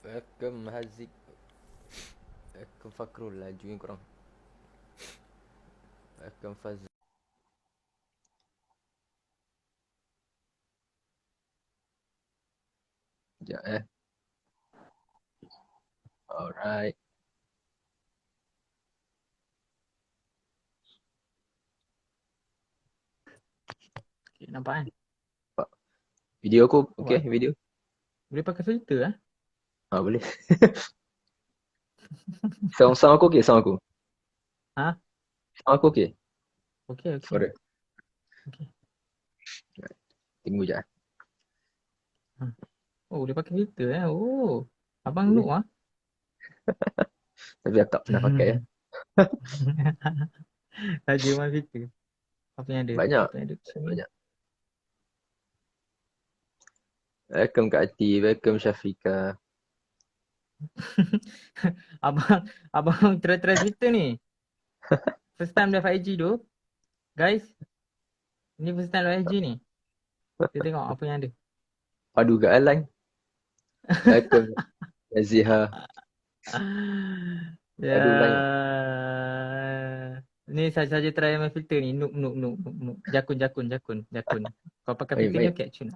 Welcome Haziq. Welcome Fakrul. Lajuin korang. Welcome Fazl. Sekejap Alright. Okay, nampak kan? Video aku okay, What? video. Boleh pakai filter ah? Boleh. Sound aku okay, sound aku. Ha? Sound aku okay. Okey, okey. Suara. Okey. Tunggu je. Ha. Oh, boleh pakai filter Oh. Abang Boleh. noob ah. Tapi aku tak pernah pakai ya. Ada mana filter? Apa yang ada? Banyak. Apa yang ada kat sini? Banyak. Welcome Kak Ati. Welcome Syafika. abang try filter ni. First time dah 5G tu. Guys, ni first time dah 5G ni. Kita tengok apa yang ada. Padu kat line. Welcome Aziha. Ya. Aduh line. Ni saja try main filter ni. Noob. Jakun. Kau pakai Main, filter ni main, okey cun.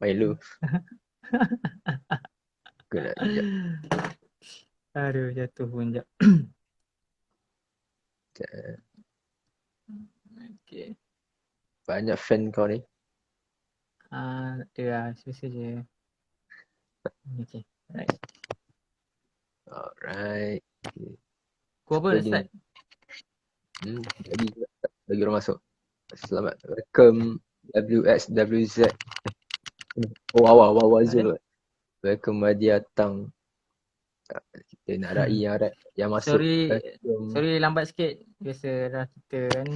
main lu. Aku nak sekejap. Aduh, jatuh pun jap. Okey. Banyak fan kau ni. Tak ada lah. Susah je. Okey. Alright. Alright. Kau apa Lagi ni. start? Lagi orang masuk. Selamat. Welcome WXWZ. Oh, awal Zul. Welcome Madia Tang. Kita nak rai yang masuk. Sorry lambat sikit. Biasalah kita kan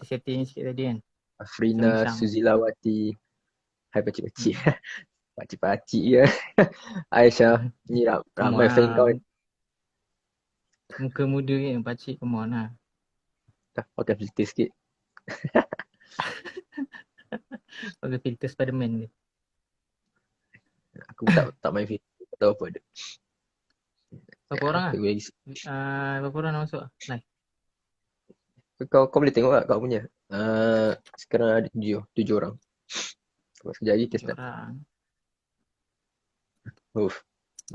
setting sikit tadi kan. Afrina Sungsang. Suzilawati. Hai pakcik-pakcik. Pakcik-pakcik ya. Aisyah. Ni ramai fan kau ni. Muka muda kan pakcik, come on lah. Pakai filter sikit. Pakai filter Spiderman ni. Aku tak main filter. Tak tahu apa ada. Berapa orang lah? Berapa orang nak masuk lah? Live. Kau boleh tengok tak kau punya. Sekarang ada 7 orang. Sekejap lagi kita start.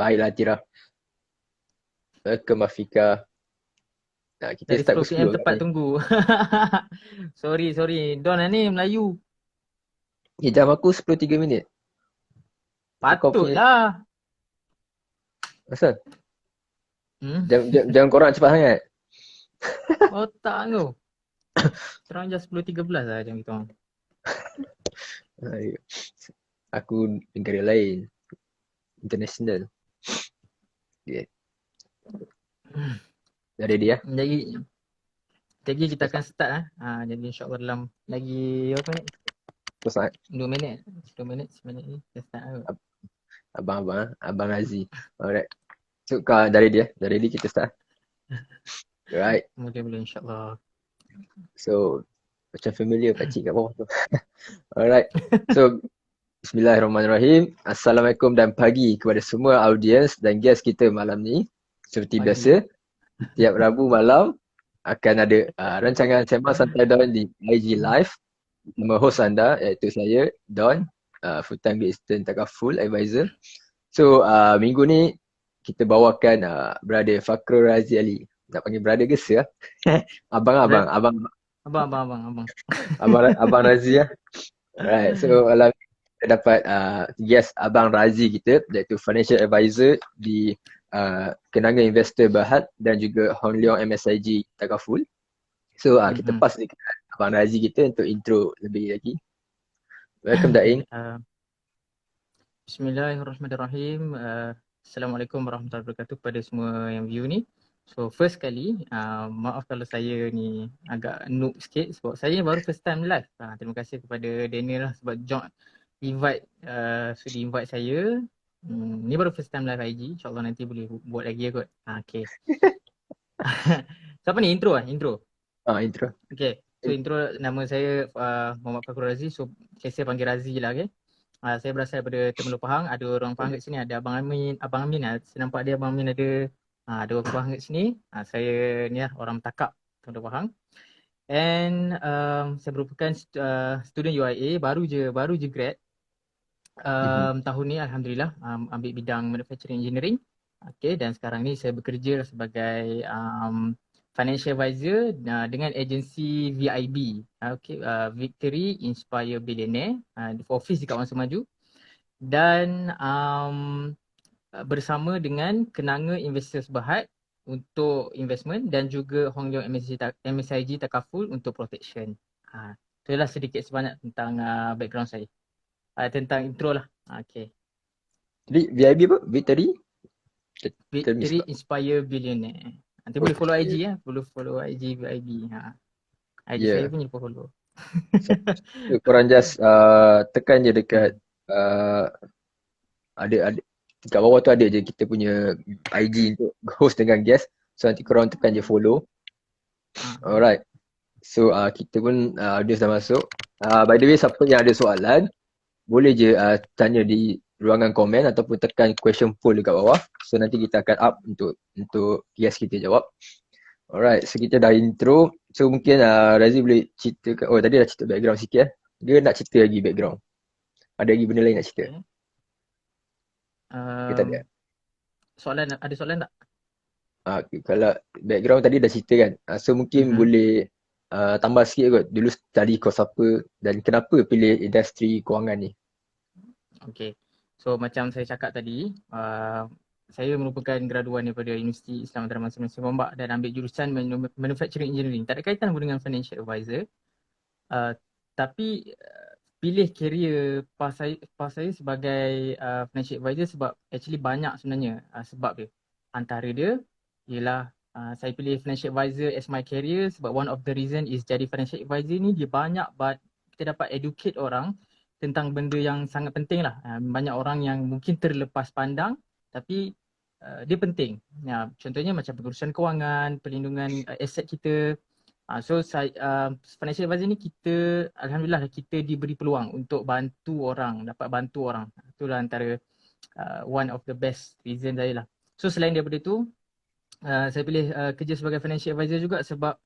Baiklah Tira. Welcome Afika. Nah, kita dari start 10 PM pukul 10 tepat tunggu. sorry. Don ni Melayu. Jam aku 10.03 minit. Patutlah. Asal? Jam korang cepat sangat. Otak kau. Sekarang jam 10.13 lah jam kita orang. Aku negara lain. International. Yeah. Dah ready ya? Jadi kita akan start lah. Jadi insyaAllah dalam lagi apa ni? 2 minit ni kita start lah. Abang Aziz. Alright. So kau dah ready ya? Dah ready kita start. Alright. Boleh insyaAllah. So macam familiar pakcik kat bawah tu. Alright. So Bismillahirrahmanirrahim. Assalamualaikum dan pagi kepada semua audiens dan guest kita malam ni. Seperti biasa, tiap Rabu malam akan ada rancangan Sembang Santai Don di IG Live. Nama host anda iaitu saya, Don, Full Time Great Eastern Takaful Advisor. So minggu ni kita bawakan brother Fakrul Razi Ali. Nak panggil brother ke sir? Abang Razi ya. Alright, so kita dapat guest Abang Razi kita iaitu Financial Advisor di Kenanga Investor Berhad dan juga Hong Leong MSIG Takaful. So kita pass dekat Abang Razi kita untuk intro lebih lagi. Welcome Daing. Bismillahirrahmanirrahim. Assalamualaikum warahmatullahi wabarakatuh kepada semua yang view ni. So first kali, maaf kalau saya ni agak noob sikit sebab saya baru first time live. Terima kasih kepada Daniel lah sebab sudi invite saya. Ni baru first time live IG. InsyaAllah nanti boleh buat lagi kot. Okay. Siapa ni? Intro. Intro. Okay. So intro, nama saya Muhammad Fakrul Razi. So saya panggil Razi je lah, okay. Saya berasal daripada Temerloh Pahang. Ada orang Pahang kat sini, ada Abang Amin. Abang Amin saya nampak dia Abang Amin ada orang Pahang kat sini. Saya ni lah orang Takak Temerloh Pahang. And saya merupakan student UIA, baru je grad. Tahun ni Alhamdulillah ambil bidang manufacturing engineering. Okay, dan sekarang ni saya bekerja sebagai financial advisor dengan agensi VIB. Okay, Victory Inspire Billionaire, office dekat Wan Semaju. Dan bersama dengan Kenanga Investors Berhad untuk investment dan juga Hong Leong MSIG Takaful untuk protection. Itulah sedikit sebanyak tentang background saya. Tentang intro lah. Okay. Jadi VIB apa? Victory? Victory Inspire Billionaire. Nanti boleh follow IG ya. Boleh follow IG VIB. IG saya pun lupa follow. So, korang just tekan je dekat ada kat bawah tu ada je kita punya IG untuk host dengan guest. So nanti korang tekan je follow. Alright. So kita pun audience dah masuk. By the way, siapa yang ada soalan boleh je tanya di ruangan komen ataupun tekan question poll dekat bawah. So nanti kita akan up untuk guest kita jawab. Alright, so kita dah intro. So mungkin Razi boleh ceritakan, tadi dah cerita background sikit Dia nak cerita lagi background. Ada lagi benda lain nak cerita? Kita ada. Ada soalan tak? Kalau background tadi dah cerita kan. So mungkin boleh tambah sikit kot. Dulu tadi kos apa dan kenapa pilih industri kewangan ni? Okay. So macam saya cakap tadi, saya merupakan graduan daripada Universiti Islam Dharma Semester Gombak dan ambil jurusan Manufacturing Engineering. Tak ada kaitan pun dengan Financial Advisor. Tapi pilih career pas saya sebagai Financial Advisor sebab actually banyak sebenarnya sebab dia. Antara dia ialah saya pilih Financial Advisor as my career sebab one of the reason is jadi Financial Advisor ni dia banyak kita dapat educate orang tentang benda yang sangat penting lah. Banyak orang yang mungkin terlepas pandang tapi dia penting. Contohnya macam pengurusan kewangan, perlindungan aset kita. So financial advisor ni Alhamdulillah kita diberi peluang untuk dapat bantu orang. Itulah antara one of the best reason saya lah. So selain daripada tu, saya pilih kerja sebagai financial advisor juga sebab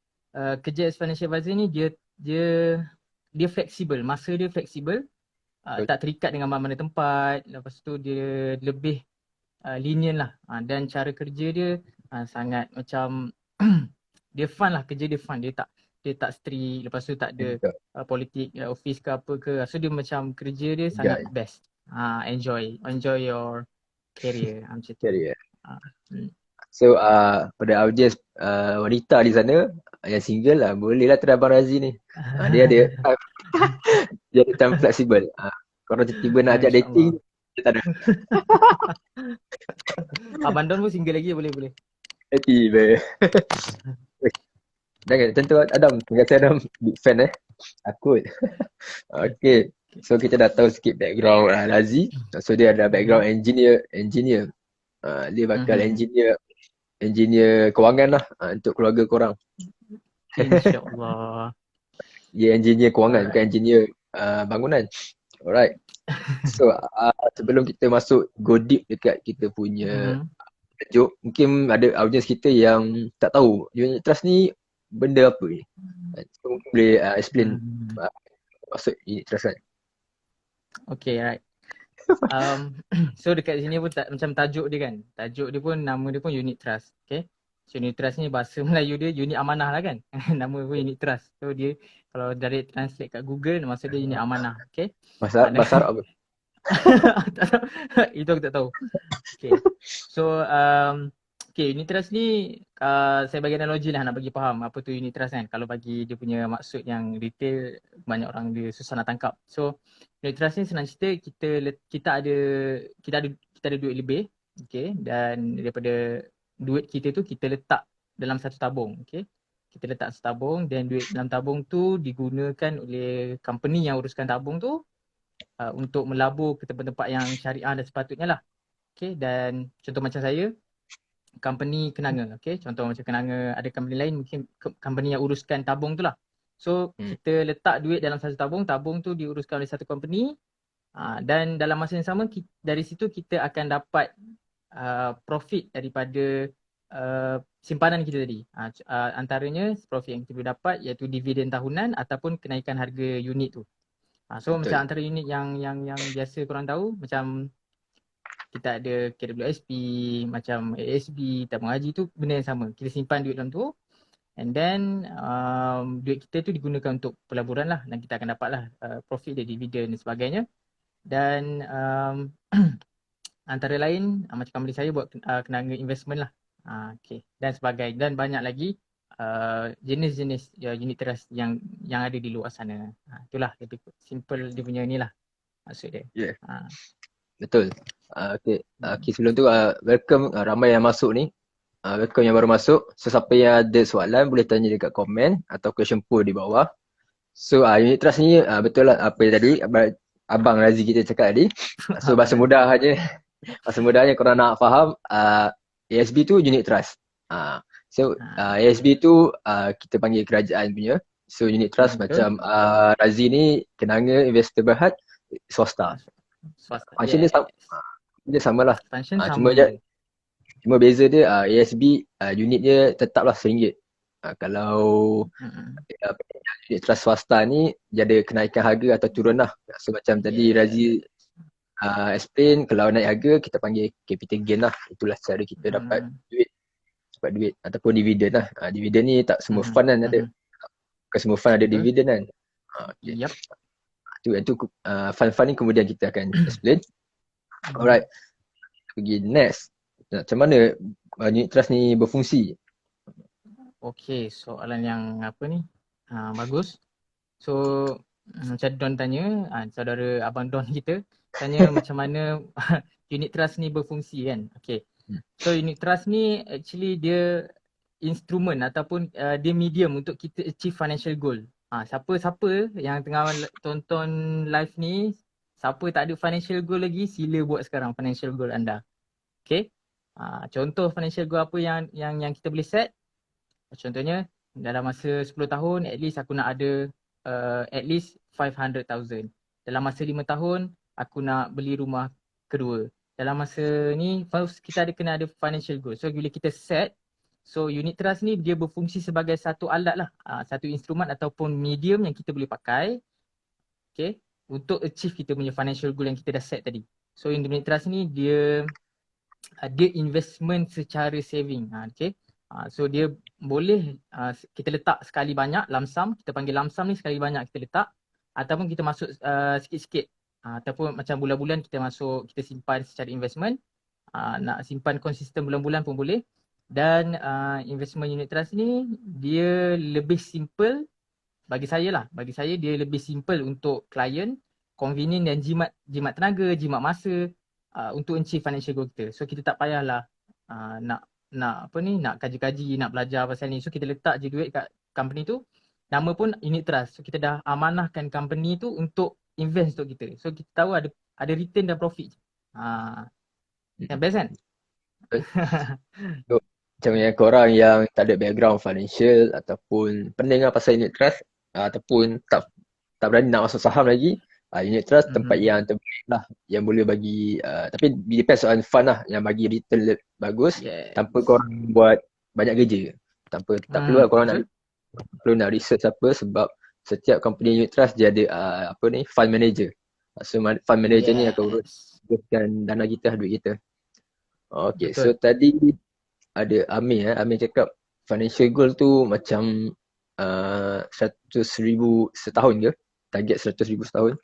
kerja as financial advisor ni dia fleksibel, masa dia fleksibel. Tak terikat dengan mana-mana tempat. Lepas tu dia lebih lenient lah. Dan cara kerja dia sangat macam dia fun lah, kerja dia fun. Dia tak strict. Lepas tu tak ada politik office ke apa ke. So dia macam kerja dia sangat best. Enjoy your career. Macam tu. So pada audience wanita di sana yang single lah, bolehlah try Abang Razi ni. Dia ada dia macam fleksibel. Korang tiba-tiba nak ajak dating, dia tak ada. Abang Don pun single lagi, boleh. Tiba. Jangan, tentu Adam. Terima kasih Adam. Big fan Takut. Okay. So kita dah tahu sikit background Razi. So dia ada background engineer. Dia bakal engineer kewangan lah untuk keluarga korang. InsyaAllah. Dia engineer kewangan, bukan engineer bangunan. Alright. So sebelum kita masuk go deep dekat kita punya tajuk, mungkin ada audience kita yang tak tahu unit trust ni benda apa ni. So mungkin boleh explain maksud unit trust kan. Okay, right. So dekat sini pun macam tajuk dia kan. Tajuk dia pun, nama dia pun unit trust. Okay. So unit trust ni bahasa Melayu dia unit amanah lah kan. Nama pun unit trust. So dia kalau dari translate kat Google maksud dia unit amanah. Okay. Bahasa Arab apa? Tak tahu. Itu aku tak tahu. Okay. So unit trust ni saya bagi analogi lah nak bagi faham apa tu unit trust kan. Kalau bagi dia punya maksud yang detail banyak orang dia susah nak tangkap. So unit trust ni senang cerita kita ada duit lebih, okay, dan daripada duit kita tu kita letak dalam satu tabung, okay. Kita letak satu tabung dan duit dalam tabung tu digunakan oleh company yang uruskan tabung tu untuk melabur ke tempat-tempat yang syariah dan sepatutnya lah. Okay, dan contoh macam saya, company Kenanga, okay. Contoh macam Kenanga, ada company lain mungkin company yang uruskan tabung tu lah. So kita letak duit dalam satu tabung tu diuruskan oleh satu company Dan dalam masa yang sama dari situ kita akan dapat profit daripada simpanan kita tadi. Antaranya profit yang kita boleh dapat iaitu dividen tahunan ataupun kenaikan harga unit tu. So Betul. macam antara unit yang biasa korang tahu macam kita ada KWSP, macam ASB, tabung haji tu benda yang sama. Kita simpan duit dalam tu and then duit kita tu digunakan untuk pelaburan lah dan kita akan dapat lah profit dari dividen dan sebagainya. Dan antara lain macam company saya buat kenanga investment lah. Okay. Dan sebagainya. Dan banyak lagi jenis-jenis unit trust yang ada di luar sana. Itulah lebih simple dia punya ni lah maksud dia. Yeah. Betul. Okay, sebelum tu welcome ramai yang masuk ni. Welcome yang baru masuk. So siapa yang ada soalan boleh tanya dekat komen atau question poll di bawah. So unit trust ni betul lah apa tadi Abang Razi kita cakap tadi. So bahasa mudah aja. Bahasa mudahnya korang nak faham ASB tu unit trust. So ASB tu kita panggil kerajaan punya. So unit trust macam Razi ni kenanga investor berhad swasta. Function dia sama. Dia samalah. Function sama. Cuma beza dia ASB unit dia tetaplah RM1. Kalau unit trust swasta ni dia ada kenaikan harga atau turun lah. So macam tadi Razi explain, kalau naik harga kita panggil capital gain lah. Itulah cara kita dapat duit ataupun dividen lah. Dividen ni tak semua fund kan ada. Bukan semua fund ada dividen kan. Okay. Yep. Itu fund-fund ni kemudian kita akan explain. Alright. Pergi next. Macam mana unit trust ni berfungsi? Okay, soalan yang apa ni? Bagus. So macam Don tanya, saudara Abang Don kita tanya macam mana unit trust ni berfungsi kan. Okay. So unit trust ni actually dia instrumen ataupun dia medium untuk kita achieve financial goal. Siapa-siapa yang tengah tonton live ni, siapa tak ada financial goal lagi, sila buat sekarang financial goal anda. Okay. Contoh financial goal apa yang kita boleh set. Contohnya dalam masa 10 tahun at least aku nak ada at least 500,000. Dalam masa 5 tahun aku nak beli rumah kedua. Dalam masa ni first kita kena ada financial goal. So bila kita set, so unit trust ni dia berfungsi sebagai satu alat lah, satu instrumen ataupun medium yang kita boleh pakai, okay, untuk achieve kita punya financial goal yang kita dah set tadi. So unit trust ni dia investment secara saving, okay. So dia boleh kita letak sekali banyak lump sum, kita panggil lump sum ni sekali banyak kita letak, ataupun kita masuk sikit-sikit, ataupun macam bulan-bulan kita masuk, kita simpan secara investment, nak simpan konsisten bulan-bulan pun boleh. Dan investment unit trust ni dia lebih simple bagi saya lah. Bagi saya dia lebih simple untuk klien, convenient dan jimat tenaga, jimat masa untuk achieve financial goal kita. So kita tak payahlah nak kaji-kaji, nak belajar pasal ni. So kita letak je duit kat company tu, nama pun unit trust. So kita dah amanahkan company tu untuk invest untuk kita. So kita tahu ada return dan profit. Yang best kan? Macam yang korang yang tak ada background financial ataupun pening lah pasal unit trust ataupun tak berani nak masuk saham lagi, unit trust tempat yang terbaik lah, yang boleh bagi tapi depends on fund lah, yang bagi return bagus tanpa korang buat banyak kerja. Tak perlu lah korang nak research apa, sebab setiap company unit trust dia ada fund manager. So fund manager ni akan uruskan dana kita, duit kita. Okay, so tadi ada Amir cakap financial goal tu macam 100,000 setahun ke? Target 100,000 setahun?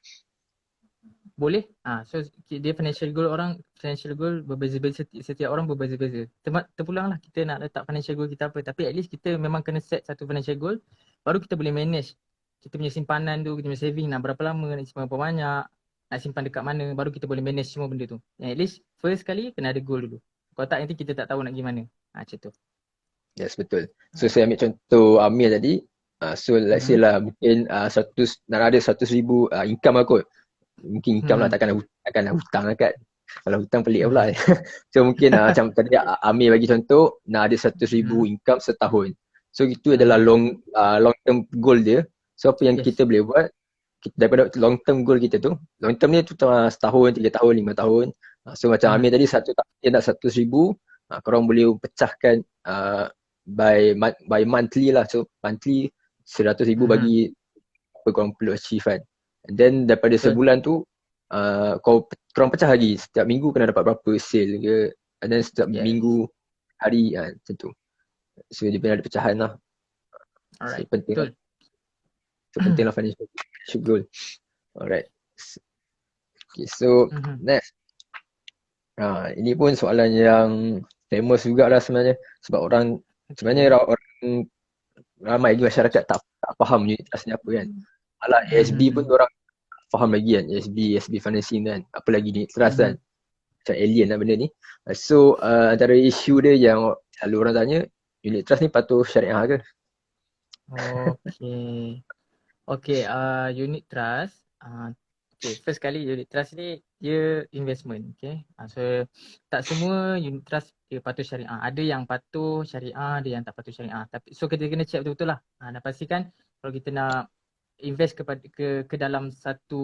Boleh. So dia financial goal berbeza-beza, setiap orang berbeza-beza. Terpulang lah kita nak letak financial goal kita apa, tapi at least kita memang kena set satu financial goal, baru kita boleh manage kita punya simpanan tu, kita punya saving nak berapa lama, nak simpan berapa banyak, nak simpan dekat mana, baru kita boleh manage semua benda tu. At least first kali kena ada goal dulu. Kalau tak nanti kita tak tahu nak gimana. Macam tu. Yes, betul. So saya ambil contoh Amir tadi. So let's say lah mungkin 100 nak ada 100,000 income lah kot. Mungkin income lah, takkan nak hutang lah kan. Kalau hutang pelik pula. So mungkin macam tadi Amir bagi contoh nak ada 100,000 income setahun. So itu adalah long term goal dia. So apa yang kita boleh buat, daripada long term goal kita tu, long term ni tu setahun, 3 tahun, 5 tahun. So macam Amir tadi dia nak 100,000, korang boleh pecahkan by monthly lah. So monthly 100,000 bagi apa korang perlu achieve kan. And then daripada sebulan tu korang pecah lagi, setiap minggu kena dapat berapa sale ke, and then setiap minggu hari macam tu. So dia punya ada pecahan lah. Alright, So penting betul. lah. So penting lah financial goal. Alright. Okay, so next. Ini pun soalan yang famous jugalah sebenarnya, sebab sebenarnya orang ramai di masyarakat tak faham unit trust ni apa kan. Alah ASB pun orang faham lagi kan, ASB financing kan, apa lagi unit trust kan. Macam alien lah benda ni. So antara isu dia yang selalu orang tanya, unit trust ni patuh syariah ke? Okay, unit trust. Okay, first kali unit trust ni dia investment, okay. So tak semua unit trust dia patuh syariah. Ada yang patuh syariah, ada yang tak patuh syariah. Tapi so kita kena check betul-betul lah. Dan pastikan kalau kita nak invest ke dalam satu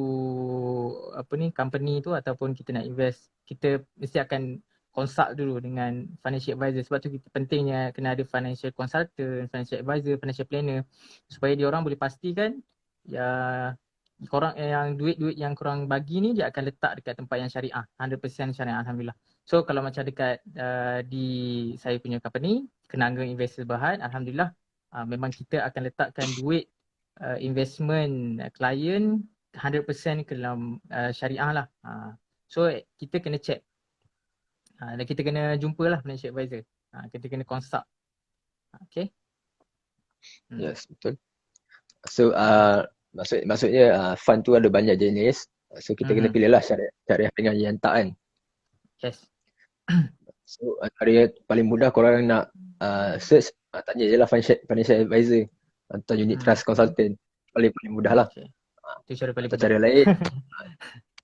company tu, ataupun kita nak invest, kita mesti akan consult dulu dengan financial advisor. Sebab tu pentingnya kena ada financial consultant, financial advisor, financial planner, supaya dia orang boleh pastikan korang yang duit yang korang bagi ni dia akan letak dekat tempat yang syariah, 100% syariah, alhamdulillah. So kalau macam dekat di saya punya company, Kenanga Investors Berhad, alhamdulillah, memang kita akan letakkan duit investment client 100% ke dalam syariah lah. So kita kena check, dan kita kena jumpa lah financial advisor. Kita kena consult. Okay. Yes, betul. So maksudnya fund tu ada banyak jenis. So kita kena pilih lah syariah dengan yang tak kan. Yes. So antara paling mudah korang nak search, tanya je lah financial advisor atau unit trust consultant. Paling mudah lah. Itu cara paling mudah. Cara lain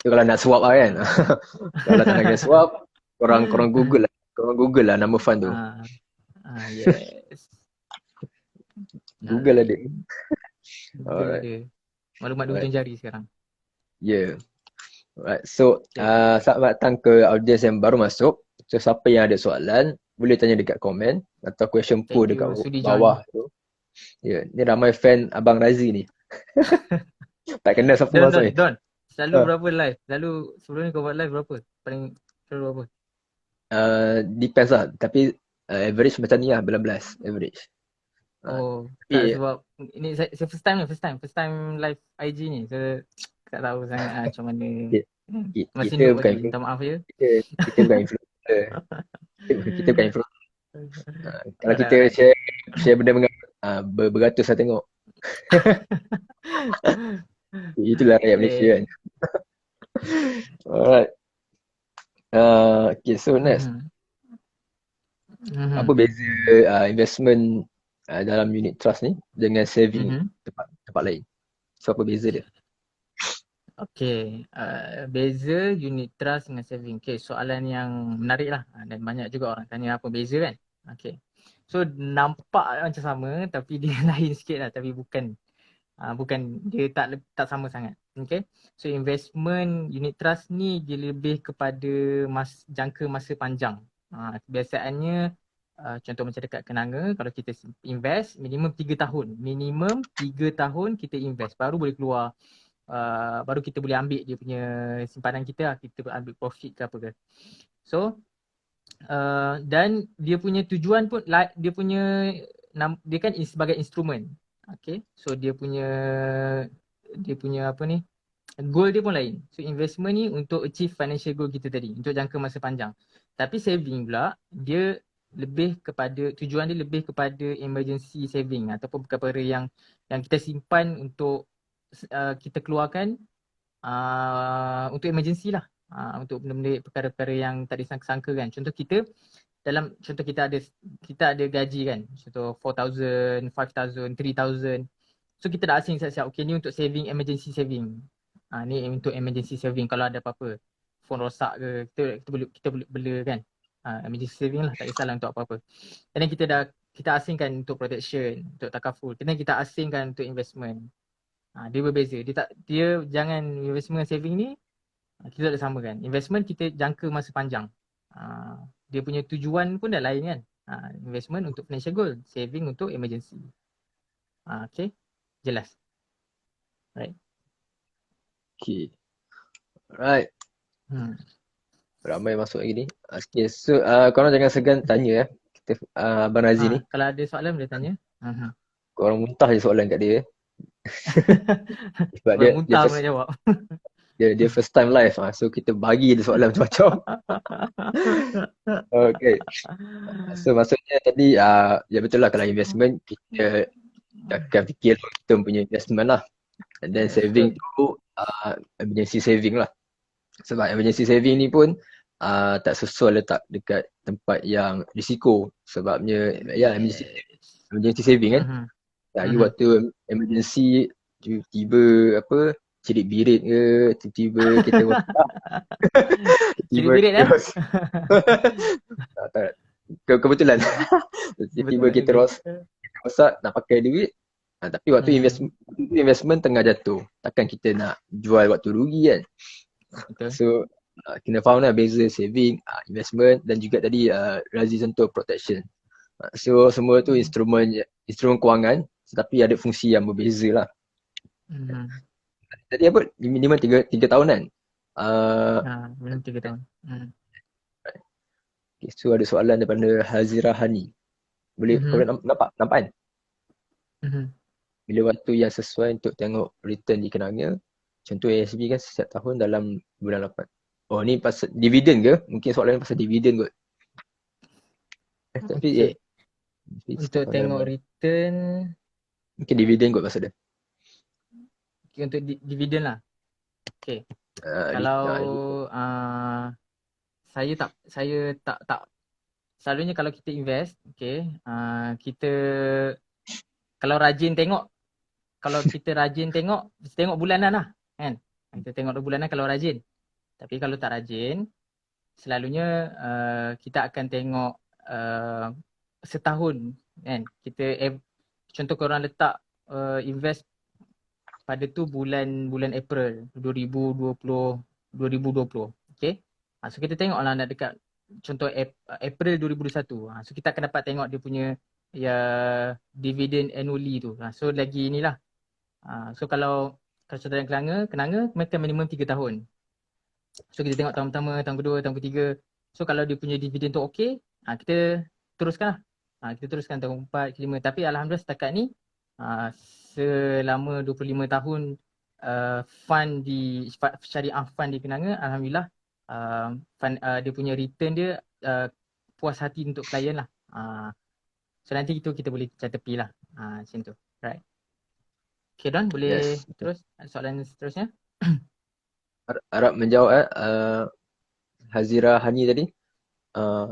tu kalau nak swap lah kan. Kalau tak nak swap, korang Google lah. Korang Google lah nama fund tu. Yes. Google ada. Google ada. Maklumat di ujung jari sekarang. Yeah. Alright. So selamat datang ke audiens yang baru masuk. So siapa yang ada soalan boleh tanya dekat komen atau question poll dekat bawah tu. Ya, ni ramai fan Abang Razi ni. Tak kenal siapa masuk ni. Don, selalu berapa live? Selalu sebelum ni kau buat live berapa? Paling selalu berapa? Depends lah. Tapi average macam ni lah, 19 average. Sebab ini saya first time live IG ni. So tak tahu sangat macam mana. Masih kita bukan minta maaf je. Kita bukan influencer. Kita bukan influencer. Kalau kita share benda beratus lah tengok. Itulah rakyat Malaysia kan. Alright. Okay, so next. Apa beza investment dalam unit trust ni dengan saving tempat lain? So apa beza dia? Okay, beza unit trust dengan saving. Okay, soalan yang menarik lah, dan banyak juga orang tanya apa beza kan. Okay, so nampak macam sama tapi dia lain sikit lah, tapi bukan dia tak sama sangat. Okay, so investment unit trust ni dia lebih kepada jangka masa panjang. Kebiasaannya contoh macam dekat Kenanga, kalau kita invest minimum 3 tahun. Minimum 3 tahun kita invest, baru boleh keluar, baru kita boleh ambil dia punya simpanan kita lah, kita ambil profit ke apa ke. So dan dia punya tujuan pun, dia kan sebagai instrumen. Okay, so dia punya apa ni, goal dia pun lain. So investment ni untuk achieve financial goal kita tadi, untuk jangka masa panjang. Tapi saving pula, dia lebih kepada, tujuan dia lebih kepada emergency saving, ataupun perkara yang kita simpan untuk kita keluarkan untuk emergency lah, untuk benda-benda perkara-perkara yang tak disangka-sangka kan. Contoh kita ada gaji kan, contoh 4,000, 5,000, 3,000. So kita dah asing siap-siap, okay ni untuk saving, emergency saving. Ni untuk emergency saving kalau ada apa-apa, phone rosak ke, kita boleh bela kan. Emergency saving lah, tak kisahlah untuk apa-apa. Dan kita asingkan untuk protection, untuk takaful. Kemudian kita asingkan untuk investment. Dia berbeza. Dia jangan investment saving ni kita tak samakan. Investment kita jangka masa panjang. Dia punya tujuan pun dah lain kan. Investment untuk financial goal, saving untuk emergency. Okay, jelas. Right. Okay. Alright. Ramai masuk lagi ni. Okay, so korang jangan segan tanya kita Abang Razi ni. Kalau ada soalan boleh tanya. Korang muntah je soalan kat dia. Sebab Orang muntah boleh jawab. dia first time live, so kita bagi dia soalan macam-macam. Okay. So maksudnya tadi ya betul lah, kalau investment kita akan fikir long term punya investment lah. And then saving tu emergency saving lah. Sebab emergency saving ni pun tak sesuai letak dekat tempat yang risiko. Sebabnya ya emergency saving kan. Lagi waktu emergency tiba-tiba cerit birit ke, tiba-tiba kita cerit birit kebetulan tiba-tiba kita rosak nak pakai duit, tapi waktu investment tengah jatuh, takkan kita nak jual waktu rugi kan. So kena faham lah beza saving, investment dan juga tadi Razi sentuh protection. So semua tu instrumen kewangan, tetapi ada fungsi yang berbeza lah. Tadi minimum 3 tahun kan? Minimum 3 tahun. Okay, so ada soalan daripada Hazira Hani. Boleh nampak kan? Bila waktu yang sesuai untuk tengok return di kenanga? Contoh ASB kan setiap tahun dalam bulan 8. Oh ni pasal dividen ke? Mungkin soalan pasal dividen kot. Tapi untuk tengok return mungkin dividen kot pasal dia. Okay, untuk dividen lah. Okay. Kalau saya tak selalunya kalau kita invest, okay, kita kalau rajin tengok, kalau kita rajin tengok bulanan lah kan. Kita tengok bulanan kalau rajin. Tapi kalau tak rajin, selalunya kita akan tengok setahun kan. Kita contoh korang letak invest pada tu bulan April 2020. Okay. So kita tengok lah nak dekat contoh April 2021. So kita akan dapat tengok dia punya dividend annually tu. So lagi inilah. So kalau contoh yang kenanga mereka minimum 3 tahun. So kita tengok tahun pertama, tahun kedua, tahun ketiga. So kalau dia punya dividen tu okey, kita teruskan lah. Kita teruskan tahun 4, 5. Tapi alhamdulillah setakat ni selama 25 tahun fund di syariah fund di Penanga, alhamdulillah dia punya return dia puas hati untuk klien lah. So nanti itu kita boleh cari tepi lah. Macam tu. Right. Okay Don, boleh terus soalan seterusnya? Harap menjawab Hazira Hani tadi.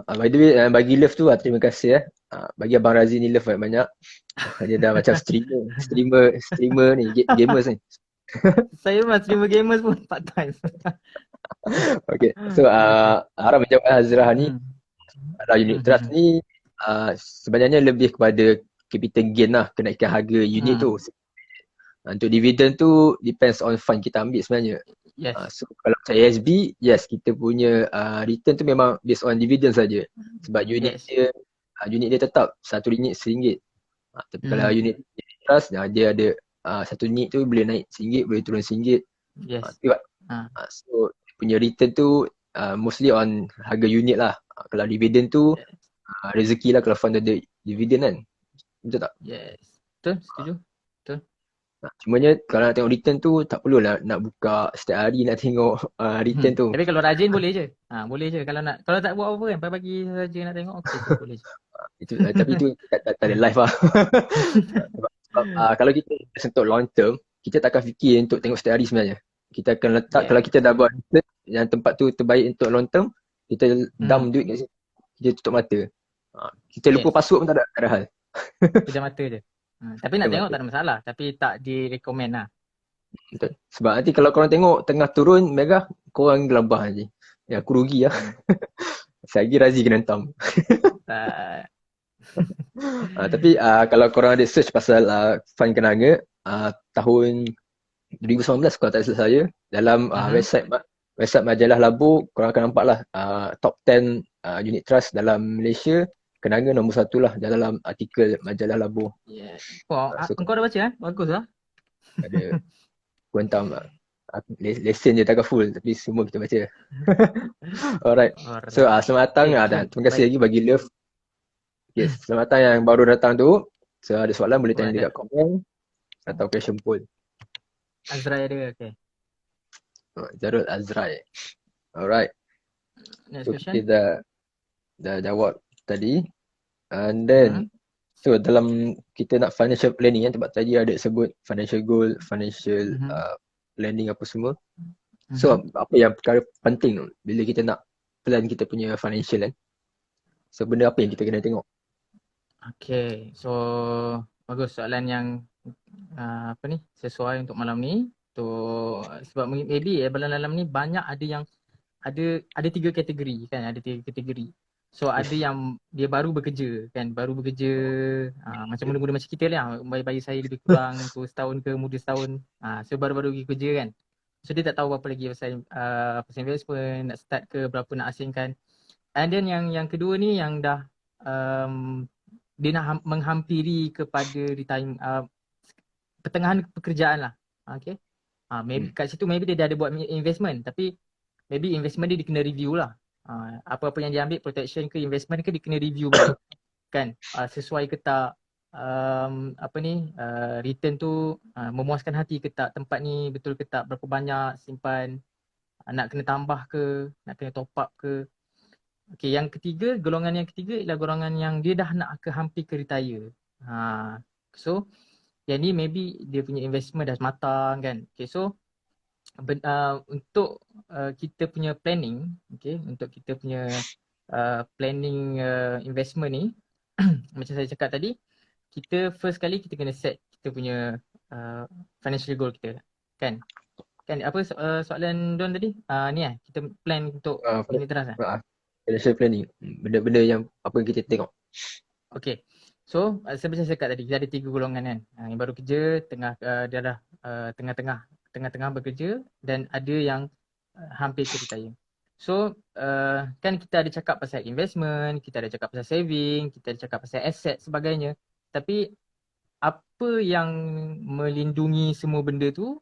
By the way, bagi love tu terima kasih bagi Abang Razi ni love banyak. Dia dah macam streamer ni, gamers ni. Saya memang streamer gamers pun part time. Okay, so harap menjawab Hazira Hani. Unit trust ni sebenarnya lebih kepada capital gain lah, kenaikan harga unit tu. Untuk dividen tu depends on fund kita ambil sebenarnya. Yes. So kalau macam ASB, yes, kita punya return tu memang based on dividend saja. Sebab unit dia tetap satu unit RM1. Tapi kalau unit trust, dia ada satu unit tu boleh naik RM1, boleh turun RM1. Yes. So punya return tu mostly on harga unit lah. Kalau dividend tu rezeki lah kalau fund ada dividend kan. Betul tak? Yes. Betul, setuju. Cumanya kalau nak tengok return tu tak perlulah nak buka setiap hari nak tengok return tu. Tapi kalau rajin boleh je. Boleh je kalau tak buat apa kan, pagi saja nak tengok boleh je. Tapi itu tak ada live lah. Sebab kalau kita sentuh long term, kita tak akan fikir untuk tengok setiap hari sebenarnya. Kita akan letak kalau kita dah buat return yang tempat tu terbaik untuk long term, kita dump duit kat situ. Kita tutup mata. Kita lupa password pun tak ada hal. Pejam mata je. Tapi nak tengok tak ada masalah. Tapi tak direkomend lah. Betul. Sebab nanti kalau korang tengok tengah turun merah, korang gelabah je. Ya aku rugi lah. Selagi Razi kena hentam. Tapi kalau korang ada search pasal fund kenanga, tahun 2019 kalau tak silap saya, dalam website majalah Labu, korang akan nampak lah top 10 unit trust dalam Malaysia, Kenanga nombor 1 lah dalam artikel majalah Labu. Yeah. Wah, So engkau dah baca kan? Bagus lah. ada kuantum lesen je tak full, tapi semua kita baca. Alright. So selamat datang dan terima kasih lagi bagi Love. Yes, selamat datang yang baru datang tu. So ada soalan boleh tanya dekat komen atau question poll. Azrai ada, okay. Zarul Azrai. Alright. Next So question. kita dah jawab tadi. And then so dalam kita nak financial planning kan, sebab tadi ada sebut financial goal, financial planning apa semua. So apa yang perkara penting bila kita nak plan kita punya financial kan? So benda apa yang kita kena tengok? Okay, so bagus soalan yang sesuai untuk malam ni. So sebab maybe dalam ni banyak ada yang ada 3 kategori kan, ada 3 kategori. So ada yang dia baru bekerja kan, macam muda-muda macam kita lah, bayi saya lebih kurang tu setahun ke muda setahun. So baru-baru pergi kerja kan. So dia tak tahu apa lagi pasal investment, nak start ke berapa nak asingkan. And then yang kedua ni yang dah dia nak menghampiri kepada pertengahan pekerjaan lah. Okay. Maybe kat situ maybe dia dah ada buat investment, tapi maybe investment dia kena review lah. Apa-apa yang dia ambil, protection ke investment ke, dia kena review balik. Kan sesuai ke tak, return tu memuaskan hati ke tak, tempat ni betul ke tak, berapa banyak simpan, nak kena tambah ke, nak kena top up ke. Okay, golongan yang ketiga ialah golongan yang dia dah nak hampir ke retire. So yang ni maybe dia punya investment dah matang kan. Okay, so untuk kita punya planning, okay, untuk kita punya planning investment ni macam saya cakap tadi, kita first kali kita kena set kita punya financial goal kita kan. Kan apa soalan Don tadi? Ni kita plan untuk unit trust financial planning, benda-benda yang apa yang kita tengok. Okay, so macam saya cakap tadi, kita ada 3 golongan kan. Yang baru kerja, dia dah tengah-tengah bekerja, dan ada yang hampir ke retire. So kan kita ada cakap pasal investment, kita ada cakap pasal saving, kita ada cakap pasal asset sebagainya. Tapi apa yang melindungi semua benda tu?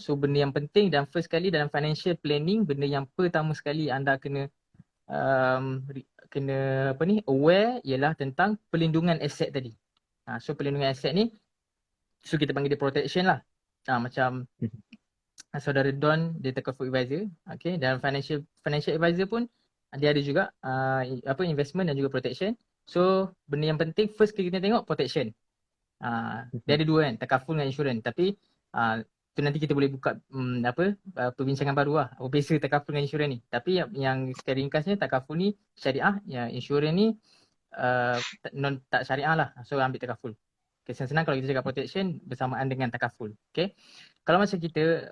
So benda yang penting dan first kali dalam financial planning, benda yang pertama sekali anda kena aware ialah tentang perlindungan aset tadi. So perlindungan aset ni, so kita panggil dia protection lah. Macam saudara Don, dia takaful advisor, okay, dan financial advisor pun dia ada juga investment dan juga protection. So benda yang penting first kita tengok protection. Dia ada 2 kan, takaful dengan insurance. Tapi tu nanti kita boleh buka perbincangan baru lah, apa beza takaful dengan insurans ni. Tapi yang secara ringkasnya, takaful ni syariah, yang insurans ni tak syariah lah. So ambil takaful. Okay, senang kalau kita cakap protection bersamaan dengan takaful. Okay, kalau macam kita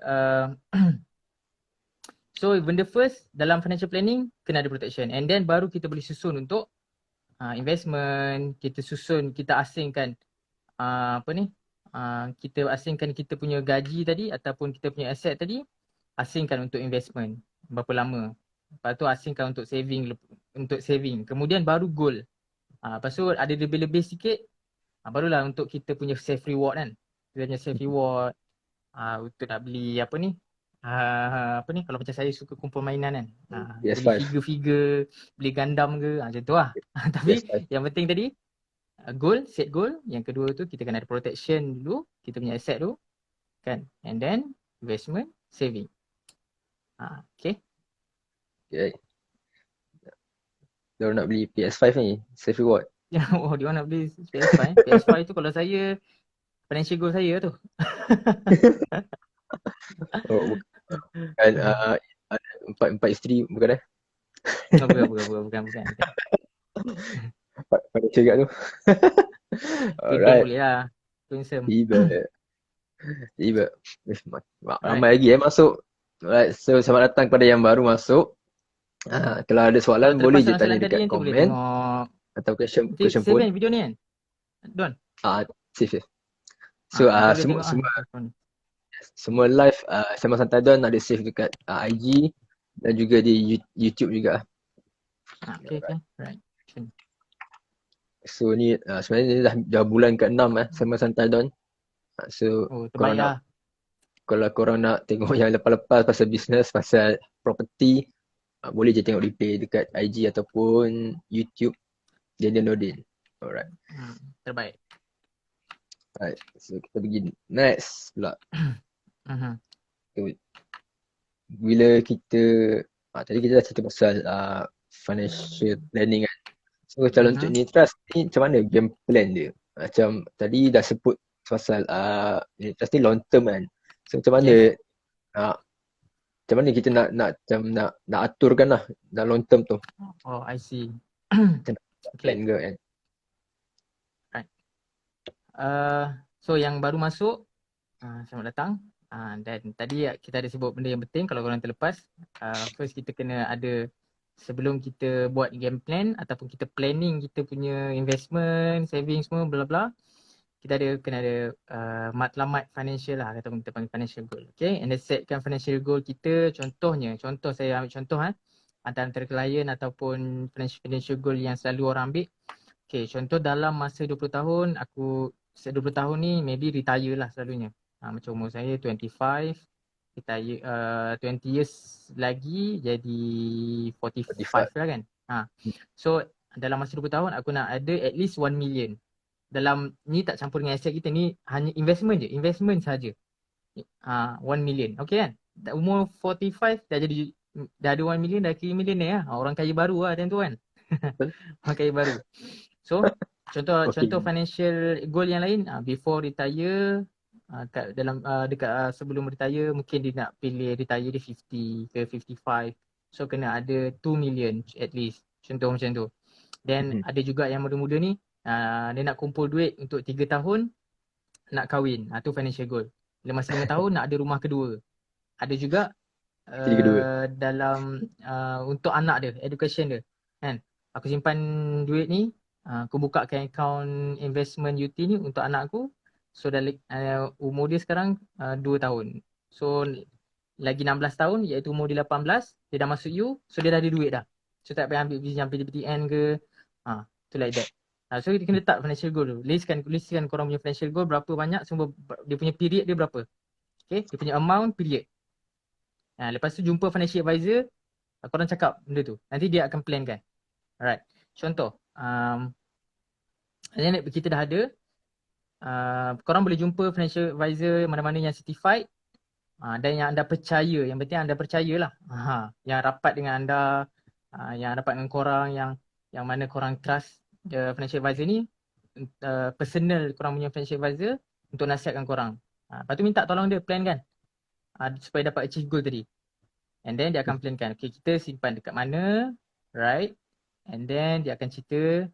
so benda first dalam financial planning kena ada protection, and then baru kita boleh susun untuk investment. Kita asingkan kita asingkan kita punya gaji tadi ataupun kita punya aset tadi, asingkan untuk investment berapa lama. Lepas tu asingkan untuk saving. Kemudian baru goal. Lepas tu ada lebih-lebih sikit, barulah untuk kita punya self reward kan. Kita punya self reward untuk nak beli kalau macam saya suka kumpul mainan kan. Beli figure-figure, beli Gundam ke, macam tu lah. Tapi yang penting tadi set goal. Yang kedua tu kita kena ada protection dulu, kita punya asset tu kan, and then investment, saving. Okay. Dia nak beli PS5 ni, self reward. Oh, dia nak beli PS5. PS5 tu kalau saya, financial goal saya tu. Bukan empat isteri bukan Bukan. Financial juga tu. Alright. Boleh lah. Handsome. Tiba. Ramai lagi masuk. Alright, so selamat datang kepada yang baru masuk. Kalau ada soalan boleh je tanya dekat komen atau question pun. Save video ni kan? Don? Save. So semua Semua live Sembang Santai Don ada save dekat IG dan juga di YouTube juga. Okay. Right. So ni sebenarnya ni dah bulan ke-6 Sembang Santai Don. So Oh, korang terbaik lah. kalau korang nak tengok yang lepas-lepas pasal bisnes, pasal property, boleh je tengok replay dekat IG ataupun YouTube Daniel Nordin. Alright. Terbaik. Alright. So kita pergi next pula. So, bila kita tadi kita dah cerita pasal financial planning kan. So kalau untuk unit trust ni macam mana game plan dia? Macam tadi dah sebut pasal unit trust ni long term kan. So macam mana macam mana kita nak aturkan lah dalam long term tu. Oh, I see. Plan ke kan. Right. So yang baru masuk, selamat datang. Dan tadi kita ada sebut benda yang penting kalau korang terlepas. First kita kena ada, sebelum kita buat game plan ataupun kita planning kita punya investment, saving semua bla bla, kita kena ada matlamat financial lah, ataupun kita panggil financial goal. Okay, and then setkan financial goal kita. Contoh saya ambil contoh antara klien ataupun financial goal yang selalu orang ambil. Okay, contoh dalam masa 20 tahun, aku 20 tahun ni maybe retire lah selalunya. Macam umur saya 25, retire 20 years lagi jadi 45 lah kan. So dalam masa 20 tahun aku nak ada at least 1 million. Dalam ni tak campur dengan aset kita, ni hanya investment je, saja. 1 million, okay kan? Umur 45 dah ada 1 million, dah kira millionaire lah. Orang kaya baru lah time tu kan. Orang kaya baru. So contoh financial goal yang lain, before retire, dekat sebelum retire mungkin dia nak pilih retire di 50 ke 55. So kena ada 2 million at least. Contoh macam tu. Then ada juga yang muda-muda ni, dia nak kumpul duit untuk 3 tahun nak kahwin. Tu financial goal. Lepas 5 tahun nak ada rumah kedua. Ada juga dalam untuk anak dia, education dia kan. Aku simpan duit ni, aku bukakan account investment UT ni untuk anak aku. So umur dia sekarang 2 tahun. So lagi 16 tahun, iaitu umur dia 18, dia dah masuk U. So dia dah ada duit dah. So tak payah ambil PTN ke. Tu like that. So kita kena letak financial goal dulu. Listkan korang punya financial goal berapa banyak, semua dia punya period dia berapa. Okay, dia punya amount, period. Lepas tu jumpa financial advisor, korang cakap benda tu. Nanti dia akan plankan. Alright. Contoh, kita dah ada, korang boleh jumpa financial advisor mana-mana yang certified dan yang anda percaya. Yang penting anda percayalah. Yang rapat dengan anda, yang rapat dengan korang, yang mana korang trust financial advisor ni, personal korang punya financial advisor untuk nasihatkan korang. Lepas tu minta tolong dia plan kan, supaya dapat achieve goal tadi. And then dia akan plankan, okay, kita simpan dekat mana, right? And then dia akan cerita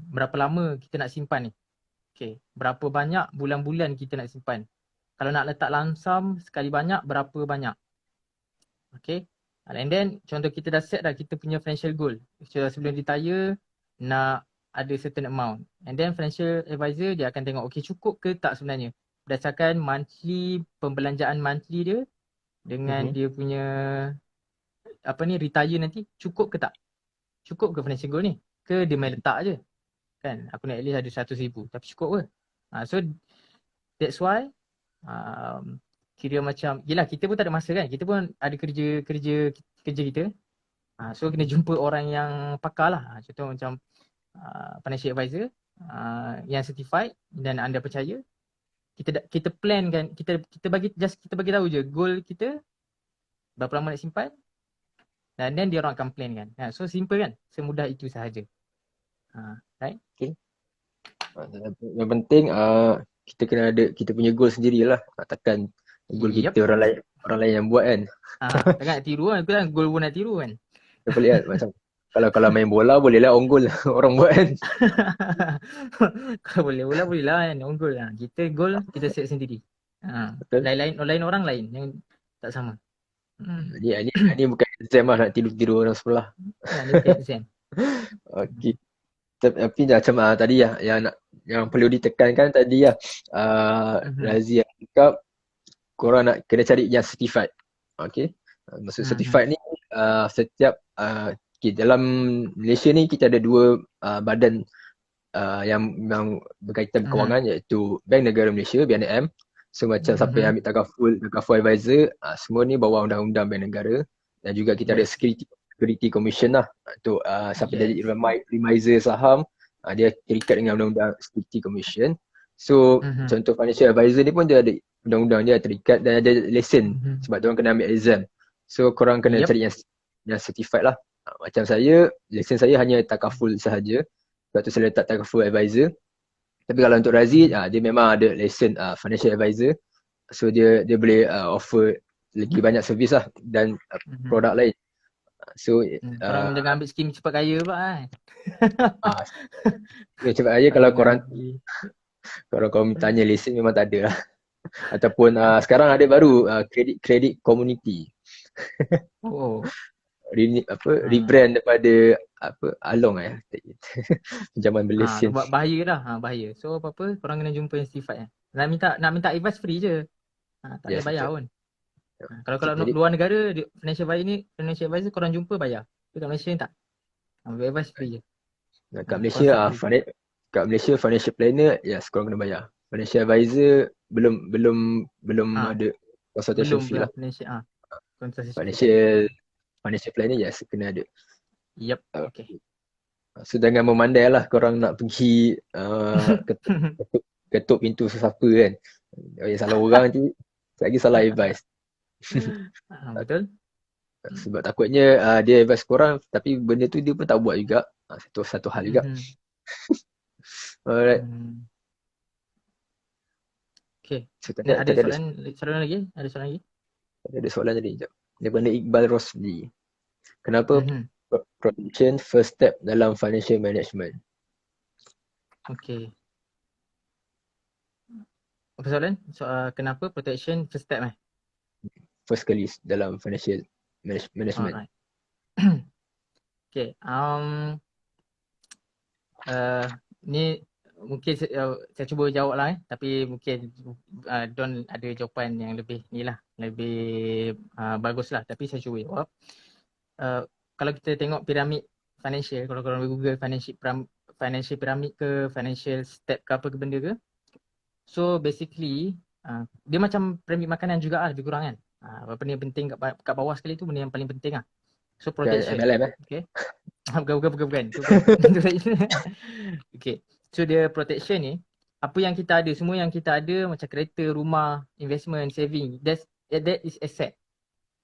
berapa lama kita nak simpan ni. Okay, berapa banyak bulan-bulan kita nak simpan. Kalau nak letak langsam sekali banyak, berapa banyak. Okay. And then contoh kita dah set dah kita punya financial goal. So, sebelum retire nak ada certain amount. And then financial advisor dia akan tengok, okay, cukup ke tak sebenarnya. Berdasarkan pembelanjaan monthly dia dengan dia punya retire nanti, cukup ke tak? Cukup ke financial goal ni? Ke dia main letak je? Kan, aku nak at least ada 100,000 tapi cukup ke? So that's why kira macam, yelah kita pun tak ada masa kan, kita pun ada kerja kita. So kena jumpa orang yang pakar lah. Contoh macam financial advisor yang certified dan anda percaya. Kita plan kan, kita bagi tahu je goal kita, berapa lama nak simpan, dan then dia orang akan plan kan. So simple kan, semudah itu sahaja. Right? Okay. Yang penting kita kena ada kita punya goal sendirilah. Takkan goal kita orang lain yang buat kan. Takkan nak tiru kan, aku kan goal pun nak tiru kan. Tak boleh kan macam kalau main bola bolehlah on goal orang buat kan. Kalau boleh bola bolehlah kan on goal. Kita goal kita set sendiri. Lain orang lain yang tak sama. Ini bukan exam lah, nak tiru-tiru orang sebelah. Ini bukan exam. Okey. Tapi macam tadi yang perlu ditekankan tadi Razi yang cakap korang nak kena cari yang certified. Okay. Maksud certified ni setiap okay, dalam Malaysia ni kita ada dua badan yang berkaitan kewangan, iaitu Bank Negara Malaysia, BNM. So macam siapa yang ambil takaful advisor, semua ni bawah undang-undang Bank Negara. Dan juga kita ada Security Commission lah, untuk siapa jadi remiser saham, dia terikat dengan undang-undang Security Commission. So contoh financial advisor ni pun dia ada undang-undang, dia terikat dan ada lesen sebab diorang kena ambil exam. So korang kena cari yang certified lah. Macam saya, lesen saya hanya takaful sahaja, sebab tu saya letak takaful advisor. Tapi kalau untuk Razi, dia memang ada lesen financial advisor. So dia boleh offer lagi banyak servis lah dan produk lain. So korang jangan ambil skim cepat kaya pak kan. Cepat kaya kalau korang tanya lesen memang tak ada lah. Ataupun sekarang ada baru credit community. Rebrand daripada Along pinjaman berlesen. Bahaya dah, bahaya. So apa-apa korang kena jumpa yang certified Nak minta advice free je. Tak payah bayar pun. Kalau luar negara financial advisor korang jumpa bayar. Tapi kat Malaysia ni tak. Ambil advice free je. Kat Malaysia financial planner korang kena bayar. Financial advisor belum ada consultation fee lah. Financial planner kena ada. Yep. Okay. So jangan memandai lah korang nak pergi ketuk pintu sesiapa kan. Yang salah orang nanti lagi salah advice. Betul. Sebab takutnya dia advice korang tapi benda tu dia pun tak buat juga. Satu hal juga. Alright. Okay. Ada soalan lagi? Ada soalan lagi? Ada soalan tadi. Daripada Iqbal Rosli. Kenapa protection first step dalam financial management? Okay. Apa soalan? Kenapa protection first step First kali dalam financial management. Alright. Okay. Ni mungkin saya cuba jawab lah tapi mungkin Don ada jawapan yang lebih lebih bagus lah, tapi saya cuba jawab. Kalau kita tengok piramid financial, kalau korang Google financial pyramid ke financial step ke apa ke benda ke, so basically dia macam piramid makanan juga lebih kurang kan. Apa ni yang penting kat bawah sekali tu benda yang paling penting So protection. Okay. Bukan. Okay. So dia protection ni, apa yang kita ada, semua yang kita ada macam kereta, rumah, investment, saving, that is asset.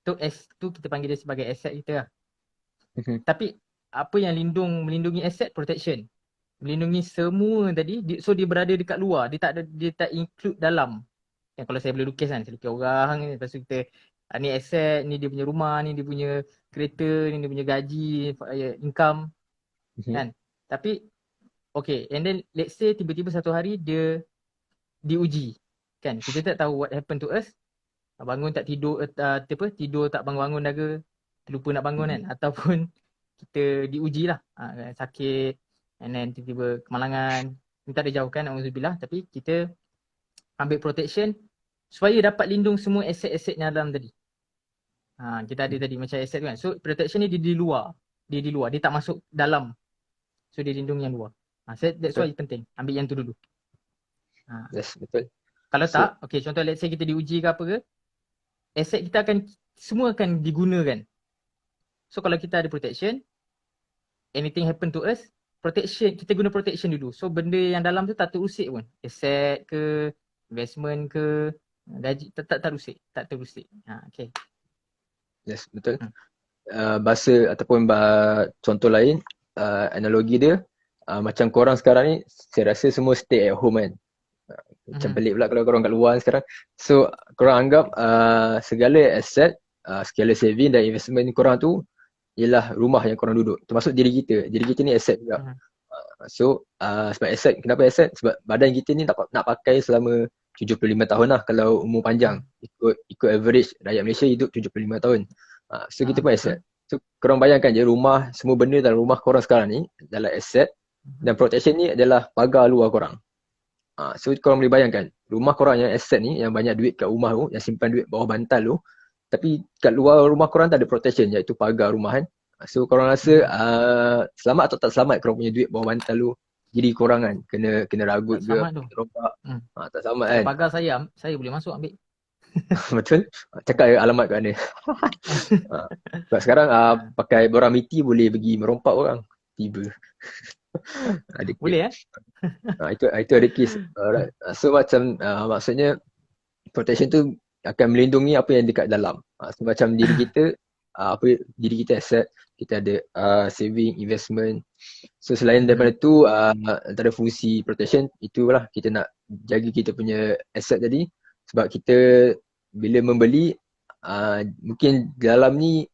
Tu kita panggil dia sebagai asset kita lah. Tapi apa yang melindungi asset, protection. Melindungi semua tadi, so dia berada dekat luar, dia tak include dalam. Yang kalau saya boleh lukis saya lukis orang, lepas tu kita ni asset, ni dia punya rumah, ni dia punya kereta, ni dia punya gaji, income kan. Tapi okay, and then let's say tiba-tiba satu hari dia diuji kan. Kita tak tahu what happen to us. Bangun tak tidur, tidur tak bangun-bangun dah ke, terlupa nak bangun kan. Ataupun kita diuji lah, sakit and then tiba-tiba kemalangan. Minta dijauhkan, auzubillah. Tapi kita ambil protection supaya dapat lindung semua aset-aset yang dalam tadi. Kita ada tadi macam aset kan. So protection ni dia di luar. Dia tak masuk dalam. So dia lindung yang luar. That's why penting. Ambil yang tu dulu. Yes, betul. Kalau tak, okay, contoh let's say kita diuji ke apa ke, aset kita semua akan digunakan. So kalau kita ada protection, anything happen to us, protection, kita guna protection dulu. So benda yang dalam tu tak terusik pun. Aset ke, investment ke, gaji, tak terusik. Okay. Yes, betul. Bahasa ataupun contoh lain, analogi dia, macam korang sekarang ni, saya rasa semua stay at home kan. Macam pelik pula kalau korang kat luar sekarang. So korang anggap segala aset, segala saving dan investment korang tu ialah rumah yang korang duduk. Termasuk diri kita. Diri kita ni aset juga. So sebab aset, kenapa aset? Sebab badan kita ni nak pakai selama 75 tahun lah kalau umur panjang. Ikut average rakyat Malaysia hidup 75 tahun. So kita pun aset. So korang bayangkan je rumah, semua benda dalam rumah korang sekarang ni adalah aset. Dan protection ni adalah pagar luar korang. So korang boleh bayangkan, rumah korang yang asset ni, yang banyak duit kat rumah tu, yang simpan duit bawah bantal tu, tapi kat luar rumah korang tak ada protection, iaitu pagar rumah kan. So korang rasa selamat atau tak selamat korang punya duit bawah bantal tu, diri korang kan, kena ragut Tak ke, selamat tu. kena rompak. Hmm. Tak selamat Kalau kan. pagar saya boleh masuk ambil. Betul. Cakap alamat kat mana. Sebab sekarang pakai borang miti boleh pergi merompak orang. Tiba. Ada kes. Boleh Itu ada kes. Alright. So macam maksudnya protection tu akan melindungi apa yang dekat dalam. So macam diri kita, diri kita asset, kita ada saving, investment. So selain daripada tu, antara fungsi protection, itulah kita nak jaga kita punya asset tadi. Sebab kita bila membeli, mungkin dalam ni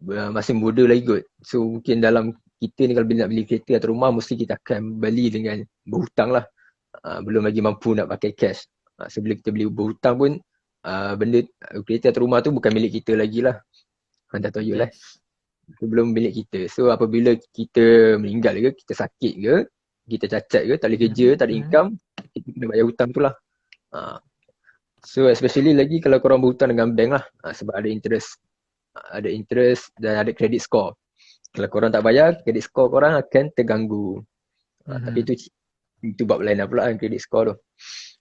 masih muda lagi kot. So mungkin dalam kita ni kalau bila nak beli kereta atau rumah, mesti kita akan beli dengan berhutang lah. Belum lagi mampu nak pakai cash. So bila kita beli berhutang pun, benda kereta atau rumah tu bukan milik kita lagi lah. Anda tahu lah. Itu belum milik kita. So apabila kita meninggal ke, kita sakit ke, kita cacat ke, tak boleh kerja, tak ada income, kita kena bayar hutang tu lah. So especially lagi kalau korang berhutang dengan bank lah. Sebab ada interest. Ada interest dan ada credit score. Kalau korang tak bayar, credit score korang akan terganggu. Tapi itu bab lain lah pula kan, credit score tu.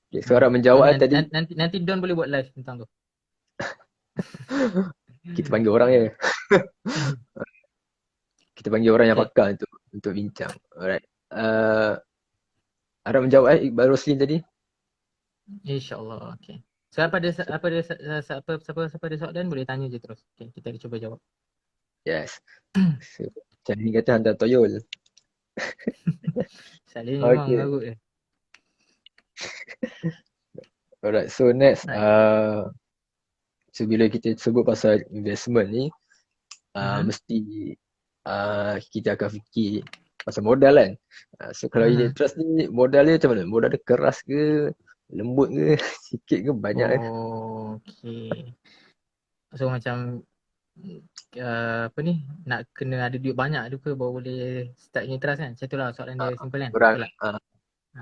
Okay, so harap menjawab tadi. Nanti Don boleh buat live tentang tu. Kita panggil orang je. Kita panggil orang yang pakar untuk bincang. Alright. Harap menjawab Iqbal Roslin tadi. InsyaAllah. Okay. So siapa ada soalan boleh tanya je terus. Okay, kita cuba jawab. Yes. So, macam ni kata hantar toyol. Salih memang garut je. Alright, so next. So bila kita sebut pasal investment ni, mesti kita akan fikir pasal modal kan. So kalau unit trust ni, modal dia macam mana? Modal dia keras ke, lembut ke, sikit ke, banyak ke? Okay. So macam nak kena ada duit banyak tu ke baru boleh start unit trust kan? Macam tu lah soalan dia simple kan? Kurang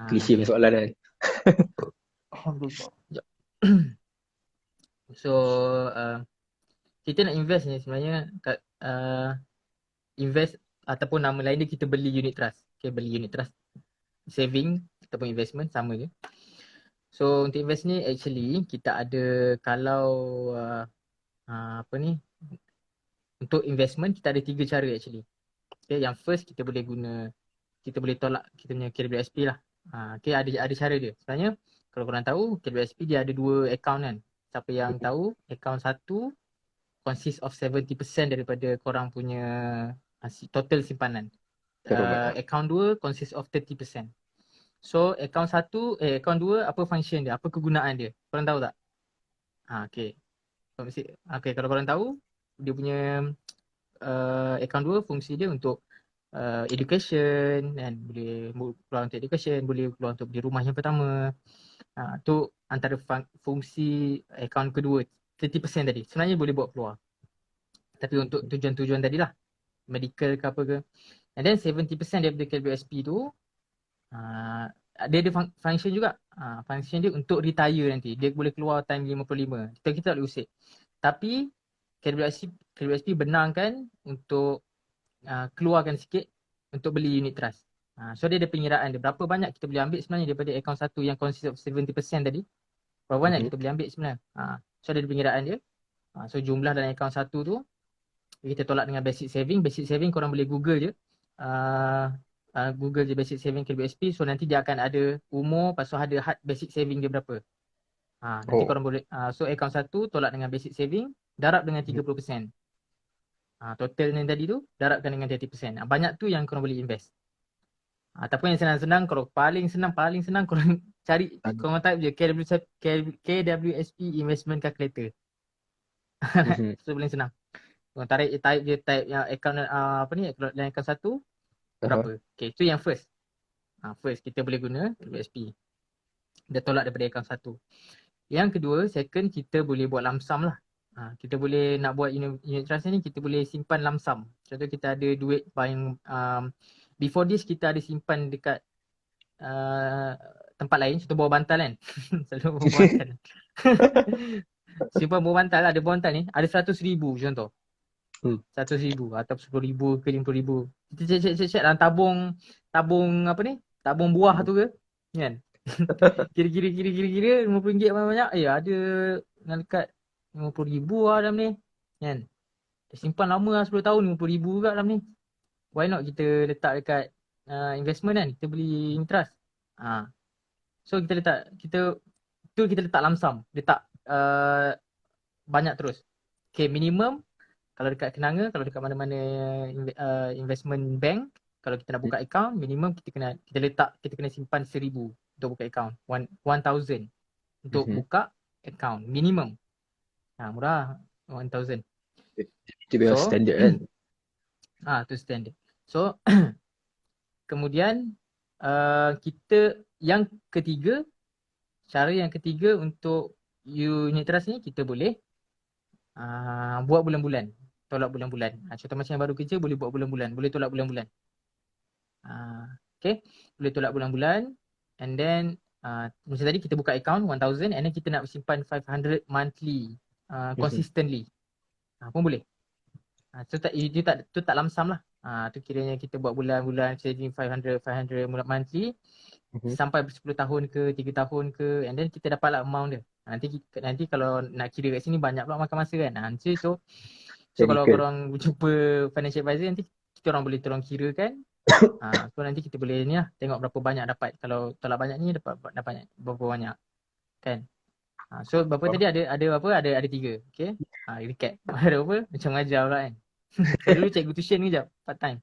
klise soalan kan. Alhamdulillah. So kita nak invest ni sebenarnya invest ataupun nama lain dia kita beli unit trust. Okay, beli unit trust. Saving ataupun investment sama je. So untuk invest ni actually kita ada kalau untuk investment kita ada 3 cara actually. Okay, yang first kita boleh tolak kita punya KWSP lah. Okay, ada cara dia. Sebenarnya kalau korang tahu KWSP dia ada 2 account kan. Siapa yang tahu account 1 consist of 70% daripada korang punya total simpanan. Account 2 consist of 30%. So account 2 apa function dia? Apa kegunaan dia? Korang tahu tak? Okay. Okay, kalau korang tahu dia punya account 2 fungsi dia untuk education kan, boleh keluar untuk education, boleh keluar untuk beli rumah yang pertama. Tu antara fungsi account kedua 30% tadi. Sebenarnya boleh bawa keluar. Tapi untuk tujuan-tujuan tadilah, medical ke apa ke. And then 70% daripada KWSP tu dia ada function juga. Function dia untuk retire nanti. Dia boleh keluar time 55. Kita tak boleh usik. Tapi KWSP benarkan untuk keluarkan sikit untuk beli unit trust. So dia ada pengiraan dia. Berapa banyak kita boleh ambil sebenarnya daripada account 1 yang consist of 70% tadi. Berapa banyak kita boleh ambil sebenarnya. So dia ada pengiraan dia. So jumlah dalam account 1 tu kita tolak dengan basic saving. Basic saving korang boleh google je. Google je basic saving KWSP. So nanti dia akan ada umur, lepas tu ada had basic saving dia berapa. Nanti korang boleh so account 1 tolak dengan basic saving, darab dengan 30%. Total yang tadi tu darabkan dengan 30%. Banyak tu yang korang boleh invest. Ataupun yang senang-senang, kalau paling senang korang cari, korang type je KWSP investment calculator. So paling senang. Korang type yang account dalam account 1 berapa. Okay, tu yang first. First kita boleh guna KWSP. Dia tolak daripada account 1. Yang kedua, second, kita boleh buat lump sum lah. Kita boleh nak buat unit trust ni, kita boleh simpan lump sum. Contoh kita ada duit before this kita ada simpan dekat tempat lain, contoh bawah bantal kan. Selalu bawah bantal. Simpan bawah bantal lah, ada bawah bantal ni, ada 100,000 contoh. Hmm. 100,000 atau 10,000 ke 50,000. Kita check dalam tabung apa ni? Tabung buah tu ke? Kan? Kira-kira RM50 banyak-banyak. Ada yang dekat RM50,000 lah dalam ni. Kan? Dah simpan lama lah 10 tahun RM50,000 kat dalam ni. Why not kita letak dekat investment kan? Kita beli interest. So kita letak lump sum. Letak banyak terus. Okay, minimum kalau dekat Kenanga, kalau dekat mana-mana investment bank, kalau kita nak buka account, minimum kita kena simpan 1,000 untuk buka account. 1,000 untuk buka account minimum. Murah 1,000. Itu memang standard kan. Itu standard. So kemudian cara yang ketiga untuk unit trust ni, kita boleh buat bulan-bulan, tolak bulan-bulan. Contoh macam yang baru kerja boleh buat bulan-bulan, boleh tolak bulan-bulan. Okay, boleh tolak bulan-bulan. And then macam tadi kita buka account 1,000 and then kita nak simpan 500 monthly consistently. Pun boleh. Tu tak lump sum lah. Tu kiranya kita buat bulan-bulan saving 500 monthly sampai 10 tahun ke 3 tahun ke, and then kita dapat lah amount dia. Nanti kalau nak kira kat sini banyak pula makan masa kan. So kalau korang jumpa financial advisor, nanti kita orang boleh tolong kira kan. So nanti kita boleh ni lah, tengok berapa banyak dapat. Kalau tolak banyak ni dapat berapa banyak kan. So berapa tadi ada berapa? Ada 3. Okay. Recap. Ada apa? Macam mengajar pula kan. Saya dulu cikgu tuition kejap, part time.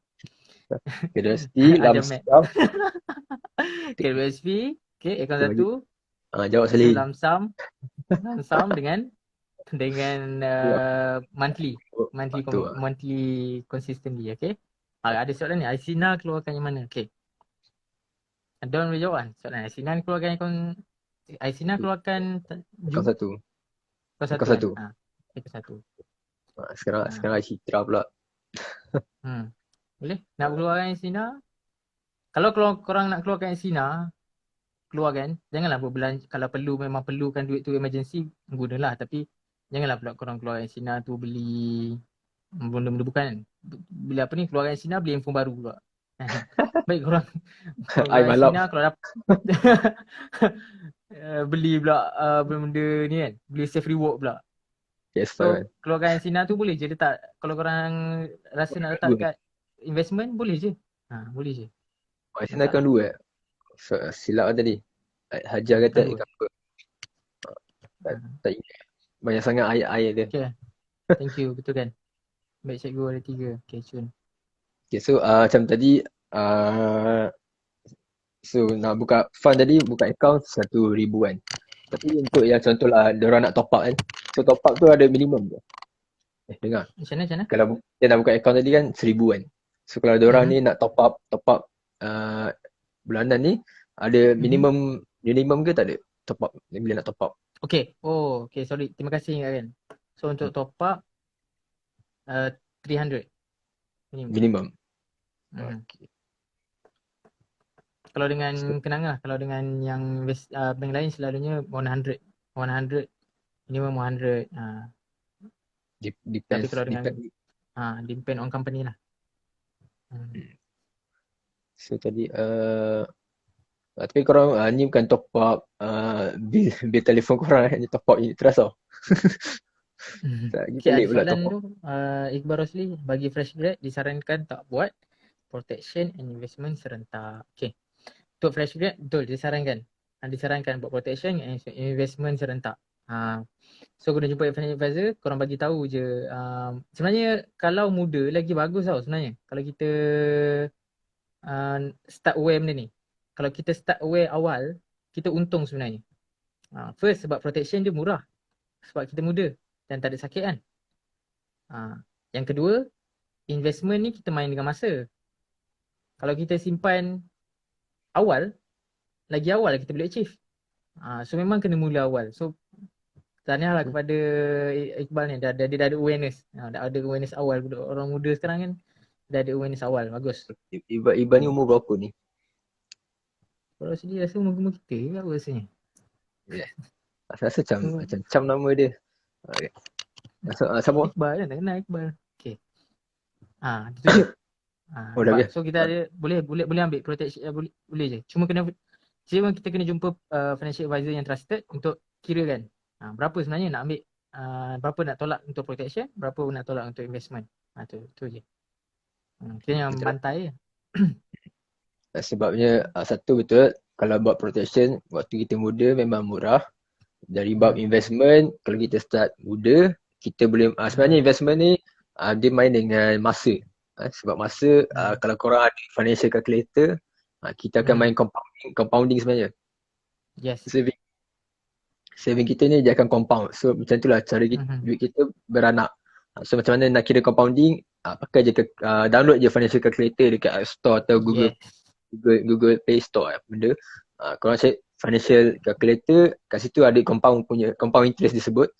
KWSP, lump sum. KWSP, okay, account 1. Jawab sekali. Lump sum dengan monthly consistently, okay. Ada soalan ni, Aisina keluarkan yang mana? Okay. Don boleh jawab kan soalan Aisina keluarkan Account 1. Account 1. Sekarang Citra pula. Boleh? Nak keluarkan Aisina? Kalau korang nak keluarkan Aisina, keluarkan. Janganlah berbelanja. Kalau memang perlukan duit tu emergency, gunalah. Tapi janganlah pula korang keluarkan Aisina tu beli benda-benda bukan. Bila apa ni, keluarkan Aisina beli handphone baru pula. Baik korang keluarkan Aisina kalau dapat beli pula benda-benda ni kan. Beli safe reward pula. Yes, so keluarkan Aisina tu boleh je letak. Kalau korang rasa nak letak kat investment, boleh je. Boleh je. Aisina kan 2. Silap tadi. Hajar kata ikan apa. Tak ingat. Banyak sangat ayat dia. Okay. Thank you. Betul kan? Baik cikgu ada 3. Okay, Cun. Okay, so macam tadi so nak buka fund tadi, buka account 1,000 kan. Tapi untuk yang contohlah diorang nak top up kan. So top up tu ada minimum ke? Dengar. Macam mana? Kalau dia nak buka account tadi kan 1,000 kan. So kalau diorang ni nak top up bulanan ni, ada minimum ke tak ada top up bila nak top up? Okay. Okay, sorry. Terima kasih ingatkan. So untuk top up 300 minimum. Okay. Kalau dengan Kenanga, kalau dengan yang bank lain selalunya 100 minimum 100. Depends. Tapi kalau dengan depend on company lah. So tadi tapi korang ni bukan top up bil telefon korang ni, top up unit trust tau. Okay, soalan tu Iqbal Rosli, bagi fresh grad disarankan tak buat protection and investment serentak. Okay, untuk fresh grad betul disarankan buat protection and investment serentak. So guna jumpa financial advisor, korang bagi tahu je. Sebenarnya kalau muda lagi bagus tau sebenarnya. Kalau kita start aware benda ni. Kalau kita start aware awal, kita untung sebenarnya. First, sebab protection dia murah. Sebab kita muda dan tak ada sakit kan. Yang kedua, investment ni kita main dengan masa. Kalau kita simpan awal, lagi awal kita boleh achieve. So memang kena mula awal. So tahniahlah kepada Iqbal ni, dia dah ada awareness. Dah ada awareness awal. Orang muda sekarang kan dah ada awareness awal. Bagus. Iqbal ni umur berapa ni? Kalau sedih rasa umur kita ke apa rasanya. Yeah. Saya rasa macam So, macam nama dia. Okay. So, sama. Iqbal kan, tak kenal Iqbal. Okay. Itu je. Oh dah Nampak? biar. So kita ada boleh ambil protection, boleh je. Cuma kita kena jumpa financial advisor yang trusted untuk kirakan berapa sebenarnya nak ambil, berapa nak tolak untuk protection, berapa nak tolak untuk investment. Tu je. Kita yang Betul. bantai je. Sebabnya satu betul, kalau buat protection waktu kita muda memang murah. Dari bab investment, kalau kita start muda, kita boleh sebenarnya investment ni dia main dengan masa. Sebab masa kalau korang ada financial calculator, kita akan main compounding sebenarnya. Yes. Saving kita ni dia akan compound. So macam itulah cara duit kita beranak. So macam mana nak kira compounding, pakai je download je financial calculator dekat App Store atau Google Play Store benda. Korang cek financial calculator, kat situ ada compound interest disebut.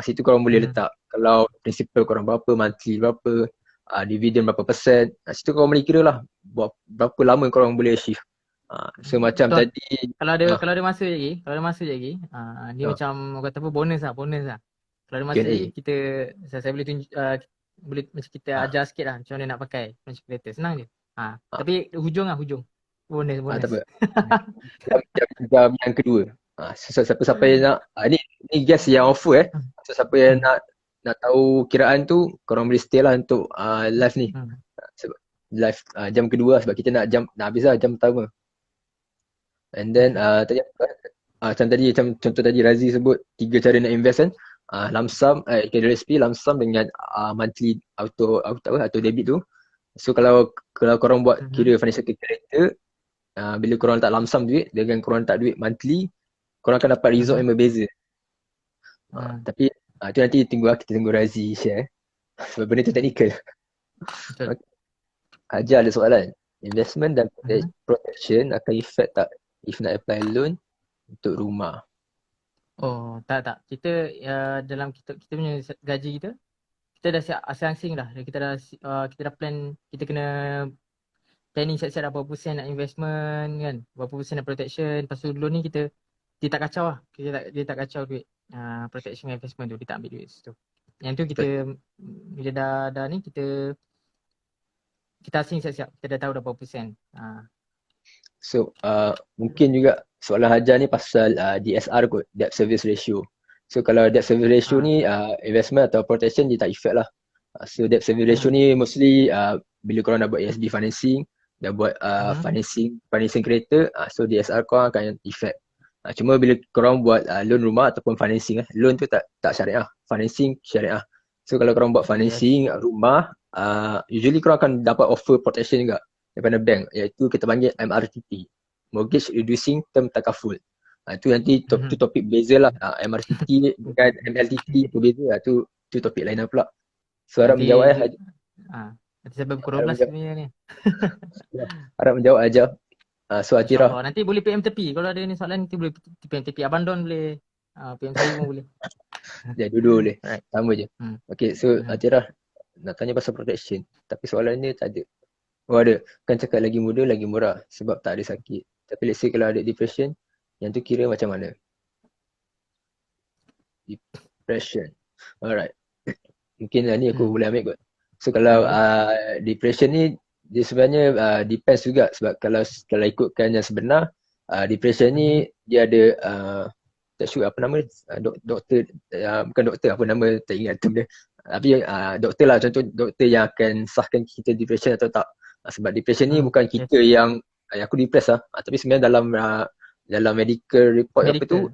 Situ korang boleh letak kalau principal korang berapa, monthly berapa, dividend berapa persen. Situ korang boleh kira lah berapa lama korang boleh achieve. So macam Betul. tadi Kalau ada masa lagi, dia macam orang kata apa, bonus lah. Kalau ada masa lagi, kita saya boleh tunjuk, boleh macam kita ajar sikit lah macam mana nak pakai financial calculator. Senang je. Tapi hujung. Bonus. tak apa. jam yang kedua. Siapa yang nak, ni guest yang offer So siapa yang nak tahu kiraan tu, korang boleh stay lah untuk live ni. Sebab live jam kedua sebab kita nak habis lah jam pertama. And then tadi macam contoh tadi Razi sebut 3 cara nak invest kan. Lump sum, recipe lump sum dengan monthly auto debit tu. So kalau korang buat kira financial calculator, bila korang letak lump sum duit dengan korang letak duit monthly, korang akan dapat result yang berbeza. Tapi tu nanti kita tunggu Razi share. Sebab benda tu technical. Betul. Ajar ada soalan. Investment dan protection akan effect tak if nak apply loan untuk rumah? Oh, tak. Kita dalam kita punya gaji kita dah siap asing-asing dah. Kita dah plan, kita kena planning siap-siap dah berapa persen nak investment kan, berapa persen nak protection. Lepas tu loan ni dia tak kacau lah. Dia tak kacau duit protection investment tu, dia tak ambil duit situ. Yang tu kita bila dah ni kita asing siap-siap. Kita dah tahu dah berapa persen. So mungkin juga soalan Hajar ni pasal DSR kot, debt service ratio. So kalau debt service ratio ni investment atau protection dia tak effect lah. So debt service ratio ni mostly bila korang dah buat ESB financing, dah buat financing kereta, so DSR korang akan effect. Cuma bila korang buat loan rumah ataupun financing, loan tu tak syariah, financing syariah. So kalau korang buat financing rumah, usually korang akan dapat offer protection juga daripada bank, iaitu kita panggil MRTT, Mortgage Reducing Term Takaful. Itu nanti tu topik beza lah. MRTT dengan MLTT tu beza lah. Tu topik lain pula. So harap menjawab nanti sampai pukul 12 sebenarnya ni. Harap menjawab aja. So Atira, nanti boleh PM tepi. Kalau ada ni soalan nanti boleh PM tepi. Abang Don boleh, PM saya pun boleh. Ya, dua-dua boleh. Right. Sama je. Okay, so Atira nak tanya pasal protection, tapi soalan ni tak ada. Oh ada, kan cakap lagi muda lagi murah sebab tak ada sakit. Tapi let's say kalau ada depression, yang tu kira macam mana? Depression. Alright. Mungkin ni aku boleh ambil kot. So kalau depression ni, dia sebenarnya depends juga. Sebab kalau ikutkan yang sebenar, depression ni dia ada tak sure apa nama doktor, bukan doktor, apa nama tak ingat tu dia. Tapi doktor lah, contoh doktor yang akan sahkan kita depression atau tak. Sebab depression ni bukan kita yang aku depressed lah, tapi sebenarnya dalam medical report apa tu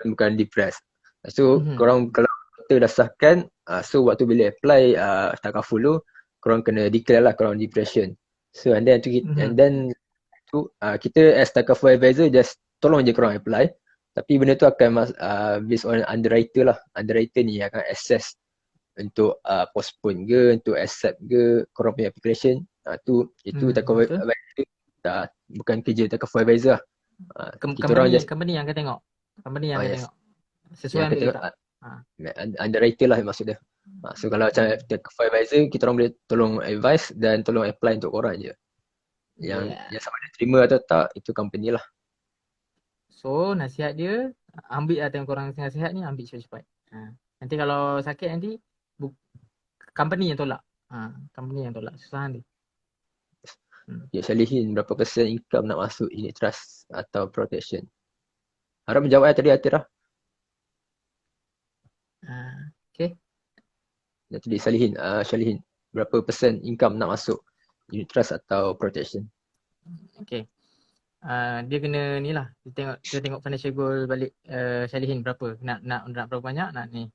bukan depressed. So korang kalau doktor dah sahkan, so waktu bila apply takaful tu, korang kena declare lah korang depression. So and then kita as takaful advisor just tolong je korang apply. Tapi benda tu akan based on underwriter lah. Underwriter ni akan assess untuk postpone ke, untuk accept ke korang punya application. Itu takaful advisor, bukan kerja takaful advisor lah. Company yang akan tengok. Tengok sesuai yang ambil tak. Underwriter lah maksud dia. So kalau macam takaful advisor, kita orang boleh tolong advice dan tolong apply untuk korang je. Yang sama ada terima atau tak, itu company lah. So nasihat dia, ambil lah time korang tengah sihat ni, ambil cepat-cepat. Nanti kalau sakit nanti company yang tolak. Company yang tolak. Susah nanti. Ya, Syalihin, berapa persen income nak masuk unit trust atau protection? Harap menjawab tadi Atirah. Okay. Tadi Syalihin, berapa persen income nak masuk unit trust atau protection? Okay. Dia kena ni lah. Kita tengok financial goal balik Syalihin berapa. Nak berapa banyak nak ni.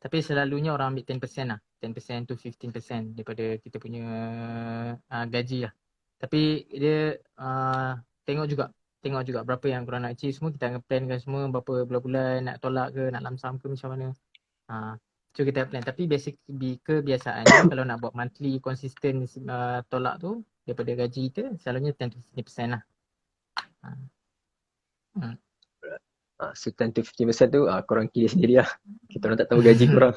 Tapi selalunya orang ambil 10% lah. 10% to 15% daripada kita punya gaji lah. Tapi dia tengok juga berapa yang korang nak achieve semua. Kita akan plankan semua berapa bulan-bulan nak tolak ke, nak lamsam ke macam mana. So kita plan. Tapi kebiasaannya kalau nak buat monthly consistent tolak tu daripada gaji kita, selalunya 10 to 15% lah. So 10 to 15% tu korang kira sendiri lah. Kita orang tak tahu gaji korang.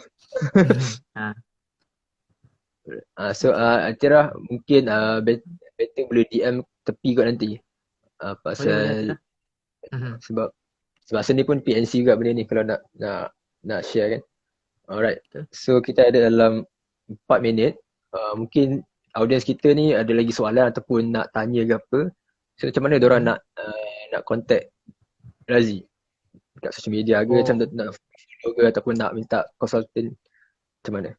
So Atirah mungkin better boleh DM tepi kot nanti. Pasal sebab seni pun PNC juga benda ni kalau nak share kan. Alright. So kita ada dalam 4 minit. Mungkin audiens kita ni ada lagi soalan ataupun nak tanya ke apa. So macam mana diorang nak contact Razi? Dekat social media ke, macam nak follow ke ataupun nak minta consultant, macam mana?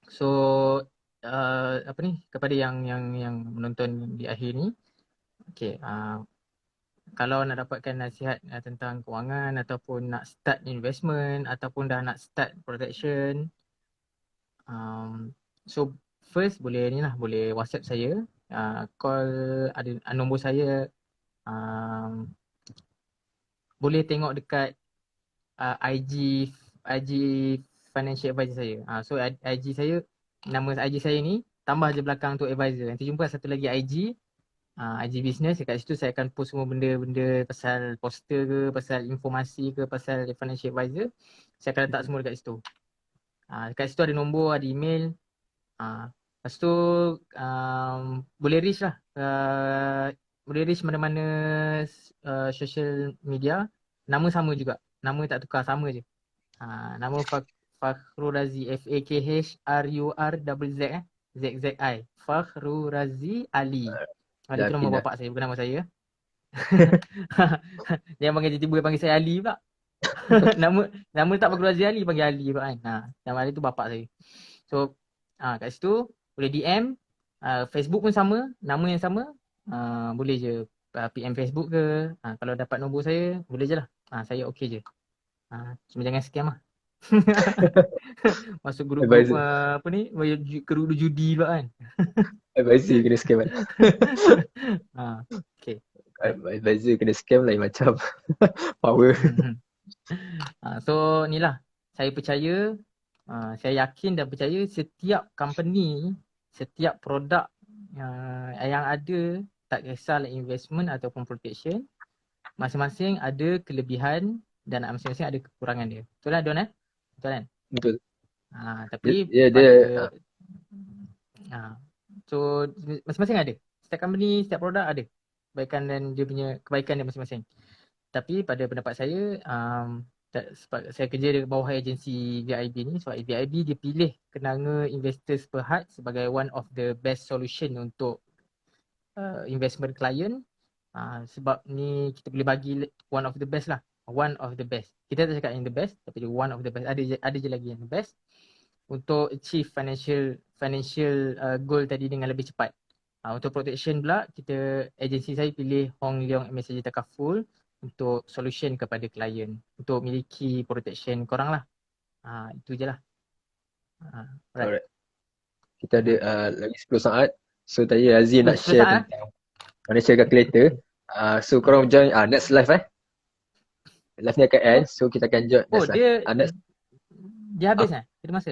So kepada yang menonton di akhir ni, okay, kalau nak dapatkan nasihat tentang kewangan ataupun nak start investment ataupun dah nak start protection, so first boleh WhatsApp saya, call, ada nombor saya, boleh tengok dekat IG financial advisor saya. So IG saya, nama IG saya ni tambah je belakang tu advisor. Nanti jumpa satu lagi IG business. Dekat situ saya akan post semua benda-benda pasal poster ke, pasal informasi ke, pasal financial advisor. Saya akan letak semua dekat situ. Dekat situ ada nombor, ada email. Lepas tu boleh reach lah. Boleh reach mana-mana social media. Nama sama juga. Nama tak tukar, sama je. Nama Fakhrul Razi, FAKHRURZZ ZZI. Fakhrul Razi Ali. Itu nama bapak saya, bukan nama saya. Dia panggil tiba-tiba panggil saya Ali pula. Nama tak Fakhrul Razi Ali, panggil Ali pula kan. Nama Ali tu bapak saya. So kat situ boleh DM. Facebook pun sama, nama yang sama. Boleh je PM Facebook ke. Kalau dapat nombor saya, boleh je lah. Saya okey je. Cuma jangan scam lah. Masuk grup-grup kerudu judi pula kan. Advisor kena scam kan. Okay. Advisor kena scam lain macam. Power. So ni lah, saya percaya, saya yakin dan percaya setiap company, setiap produk yang ada, tak kisahlah investment ataupun protection, masing-masing ada kelebihan dan masing-masing ada kekurangan dia. Betul lah Don? Betul kan? Betul. Tapi so masing-masing ada. Setiap company, setiap produk ada kebaikan dan dia punya kebaikan dia masing-masing. Tapi pada pendapat saya, sebab saya kerja di bawah agensi VIB ni, so VIB dia pilih Kenanga Investors Berhad sebagai one of the best solution untuk investment client. Sebab ni kita boleh bagi one of the best lah. One of the best. Kita tak cakap yang the best, tapi one of the best. Ada je lagi yang the best untuk achieve financial goal tadi dengan lebih cepat. Untuk protection pula, agensi saya pilih Hong Leong MSJ Takaful untuk solution kepada klien untuk miliki protection korang lah. Itu je lah. Alright. Kita ada lagi 10 saat. So tadi Razi nak share tentang financial calculator. So korang join next live Live ni akan end. So kita akan join next live. Dia habis Kita masuk